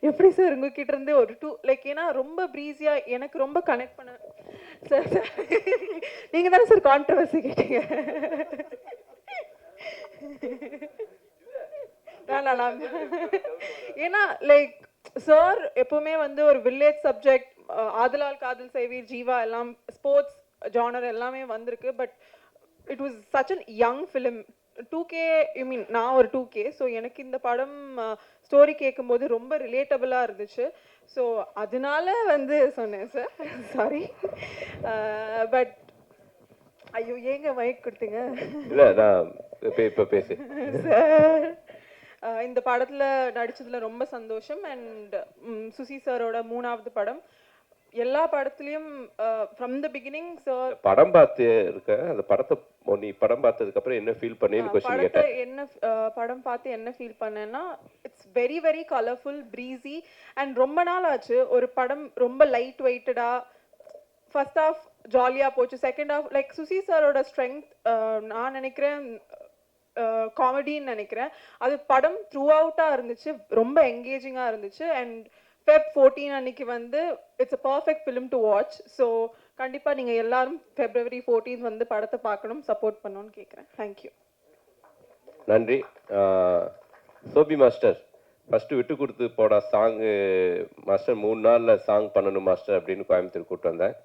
எப்படி சார் உங்ககிட்ட இருந்து ஒரு ஏன்னா ரொம்ப ப்ரீஸியாக எனக்கு ரொம்ப கனெக்ட் பண்ண சார். சார் நீங்கள் தானே சார் கான்ட்ரவர்சி கேட்டீங்க? ஏன்னா சார் எப்பவுமே வந்து ஒரு வில்லேஜ் சப்ஜெக்ட், ஆதலால் காதல் செய்வீர், ஜீவா எல்லாம் ஸ்போர்ட்ஸ் ஜானர் எல்லாமே வந்திருக்கு. But it was such an young film. 2K நான் ஒரு 2K. ஸோ எனக்கு இந்த படம் ஸ்டோரி கேட்கும்போது ரொம்ப ரிலேட்டபிளாக இருந்துச்சு. ஸோ அதனால வந்து சொன்னேன் சார். சாரி. பட் ஐயோ ஏங்க மைக் கொடுத்தீங்க? இல்லை நான் இப்போ பேசு சார். இந்த படத்தில் நடித்ததில் ரொம்ப சந்தோஷம். அண்ட் சுசி சாரோட 3வது படம். எல்லா படத்துலையும் ஃப்ரம் த பிகினிங் சார் படம் பார்த்து இருக்க. அந்த படத்தை நீ படம் பார்த்ததுக்கு அப்புறம் என்ன ஃபீல் பண்ணேன்னு क्वेश्चन கேட்டேன். படம் பார்த்து என்ன ஃபீல் பண்ணேன்னா, it's very very colourful, breezy. And ரொம்ப நாள் ஆச்சு ஒரு படம் ரொம்ப லைட் வெயிட்டடா. ஃபர்ஸ்ட் ஹாஃப் ஜாலியாக போச்சு, செகண்ட் ஹாஃப் சுசி சாரோட ஸ்ட்ரென்த் நான் நினைக்கிறேன் காமெடின்னு நினைக்கிறேன். அது படம் த்ரூ அவுட்டாக இருந்துச்சு, ரொம்ப என்கேஜிங்காக இருந்துச்சு. அண்ட் Feb 14 அன்னைக்கு வந்து it's a perfect film to watch. So கண்டிப்பாக நீங்கள் எல்லாரும் February 14 வந்து படத்தை பார்க்கணும், சப்போர்ட் பண்ணணும்னு கேட்குறேன். தேங்க்யூ. நன்றி. சோபி மாஸ்டர், ஃபஸ்ட்டு விட்டு கொடுத்து போடா சாங்கு மாஸ்டர் 3 நாளில் சாங் பண்ணணும் மாஸ்டர் அப்படின்னு கோயம்புத்தூர் கூப்பிட்டு வந்தேன்.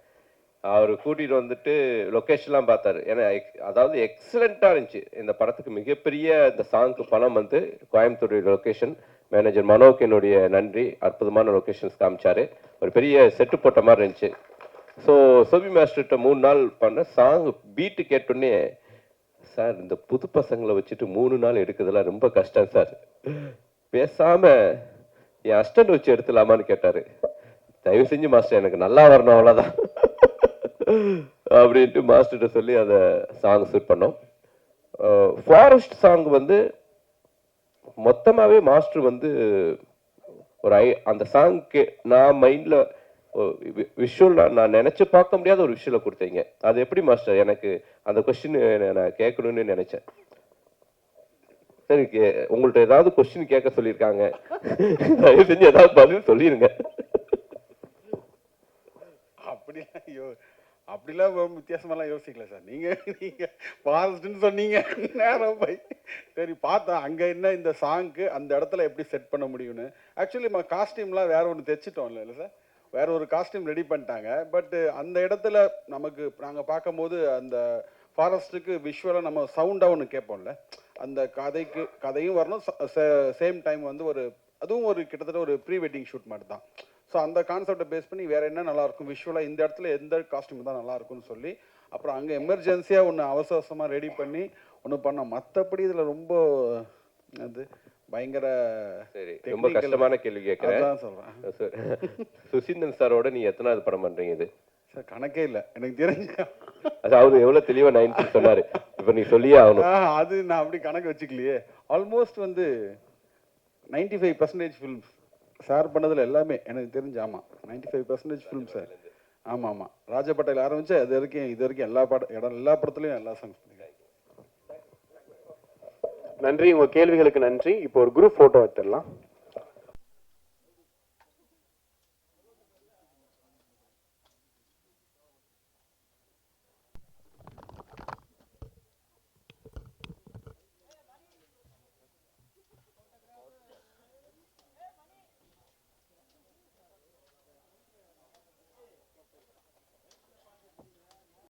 அவர் கூட்டிகிட்டு வந்துட்டு லொக்கேஷன்லாம் பார்த்தாரு. ஏன்னா அதாவது எக்ஸலண்ட்டாக இருந்துச்சு. இந்த படத்துக்கு மிகப்பெரிய இந்த சாங்க்கு பணம் வந்து கோயம்புத்தூர் லொக்கேஷன் மேனேஜர் மனோக்கு என்னுடைய நன்றி. அற்புதமான லொக்கேஷன்ஸ் காமிச்சார். ஒரு பெரிய செட்டு போட்ட மாதிரி இருந்துச்சு. ஸோ சோபி மாஸ்டர்கிட்ட 3 நாள் பண்ண சாங் பீட்டு கேட்டோன்னே, சார் இந்த புது பசங்களை வச்சுட்டு 3 நாள் எடுக்கிறதுலாம் ரொம்ப கஷ்டம் சார், பேசாமல் என் அஸ்டண்ட் வச்சு எடுத்துலாமான்னு கேட்டார். தயவு செஞ்சு மாஸ்டர் எனக்கு நல்லா வரணும் அவ்வளோதான் அப்படின்ட்டு மாஸ்டர்கிட்ட சொல்லி அதை சாங் ஷூட் பண்ணோம். ஃபாரஸ்ட் சாங் வந்து மொத்தமாகவே மாஸ்டர் வந்து ஒரு அந்த சாங்க்கு நான் மைண்டில் விஷுவலாக நான் நினச்சி பார்க்க முடியாத ஒரு விஷுவலை கொடுத்தீங்க. அது எப்படி மாஸ்டர்? எனக்கு அந்த கொஸ்டின் நான் கேட்கணும்னு நினச்சேன். சரி, உங்கள்கிட்ட ஏதாவது கொஸ்டின் கேட்க சொல்லியிருக்காங்க, தயவு செஞ்சு ஏதாவது பதில் சொல்லிடுங்க. அப்படிலாம் வித்தியாசமெல்லாம் யோசிக்கல சார். நீங்கள் ஃபாரஸ்ட்னு சொன்னீங்க, நேரம் போய் சரி பார்த்தா அங்கே என்ன இந்த சாங்க்கு அந்த இடத்துல எப்படி செட் பண்ண முடியும்னு. ஆக்சுவலி நம்ம காஸ்டியூம்லாம் வேற ஒன்று தைச்சிட்டோம் இல்லை சார், வேற ஒரு காஸ்டியூம் ரெடி பண்ணிட்டாங்க. பட் அந்த இடத்துல நமக்கு நாங்கள் பார்க்கும்போது அந்த ஃபாரஸ்ட்டுக்கு விஷுவலாக நம்ம சவுண்டாக ஒன்று கேட்போம்ல, அந்த கதையும் வரணும், சேம் டைம் வந்து அதுவும் ஒரு கிட்டத்தட்ட ஒரு ப்ரீ வெட்டிங் ஷூட் மாதிரி தான். ஸோ அந்த கான்செப்டை பேஸ் பண்ணி வேறு என்ன நல்லாயிருக்கும் விஷுவலாக, இந்த இடத்துல எந்த காஸ்டியூம் தான் நல்லாயிருக்கும்னு சொல்லி அப்புறம் அங்கே எமர்ஜென்சியாக ஒன்று அவசரமாக ரெடி பண்ணி ஒன்று பண்ணோம். மற்றபடி இதில் ரொம்ப அது பயங்கர சரி, ரொம்ப கஷ்டமான கேள்வி கேட்குறேன். அதான் சொல்கிறேன். சுசீந்திரன் சாரோட நீ எத்தனாவது படம் பண்ணுறீங்க இது? சார் கணக்கே இல்லை எனக்கு தெரிஞ்ச. அதாவது எவ்வளோ தெளிவாக 90 சொன்னார், இப்போ நீ சொல்லியே ஆகணும். அது நான் அப்படி கணக்கு வச்சுக்கலையே. ஆல்மோஸ்ட் வந்து 95% ஃபிலிம்ஸ் சார் பண்ணதில் எல்லாமே எனக்கு தெரிஞ்சு. ஆமாம், 95% ஃபிலிம் சார். ஆமாம் ஆமாம், ராஜா பட்டேல் ஆரம்பிச்சு இது வரைக்கும் எல்லா படத்துலையும் எல்லா சாங்ஸ் பண்ணிருக்கேன். நன்றி, உங்கள் கேள்விகளுக்கு நன்றி. இப்போ ஒரு குரூப் ஃபோட்டோ எடுத்துடலாம்.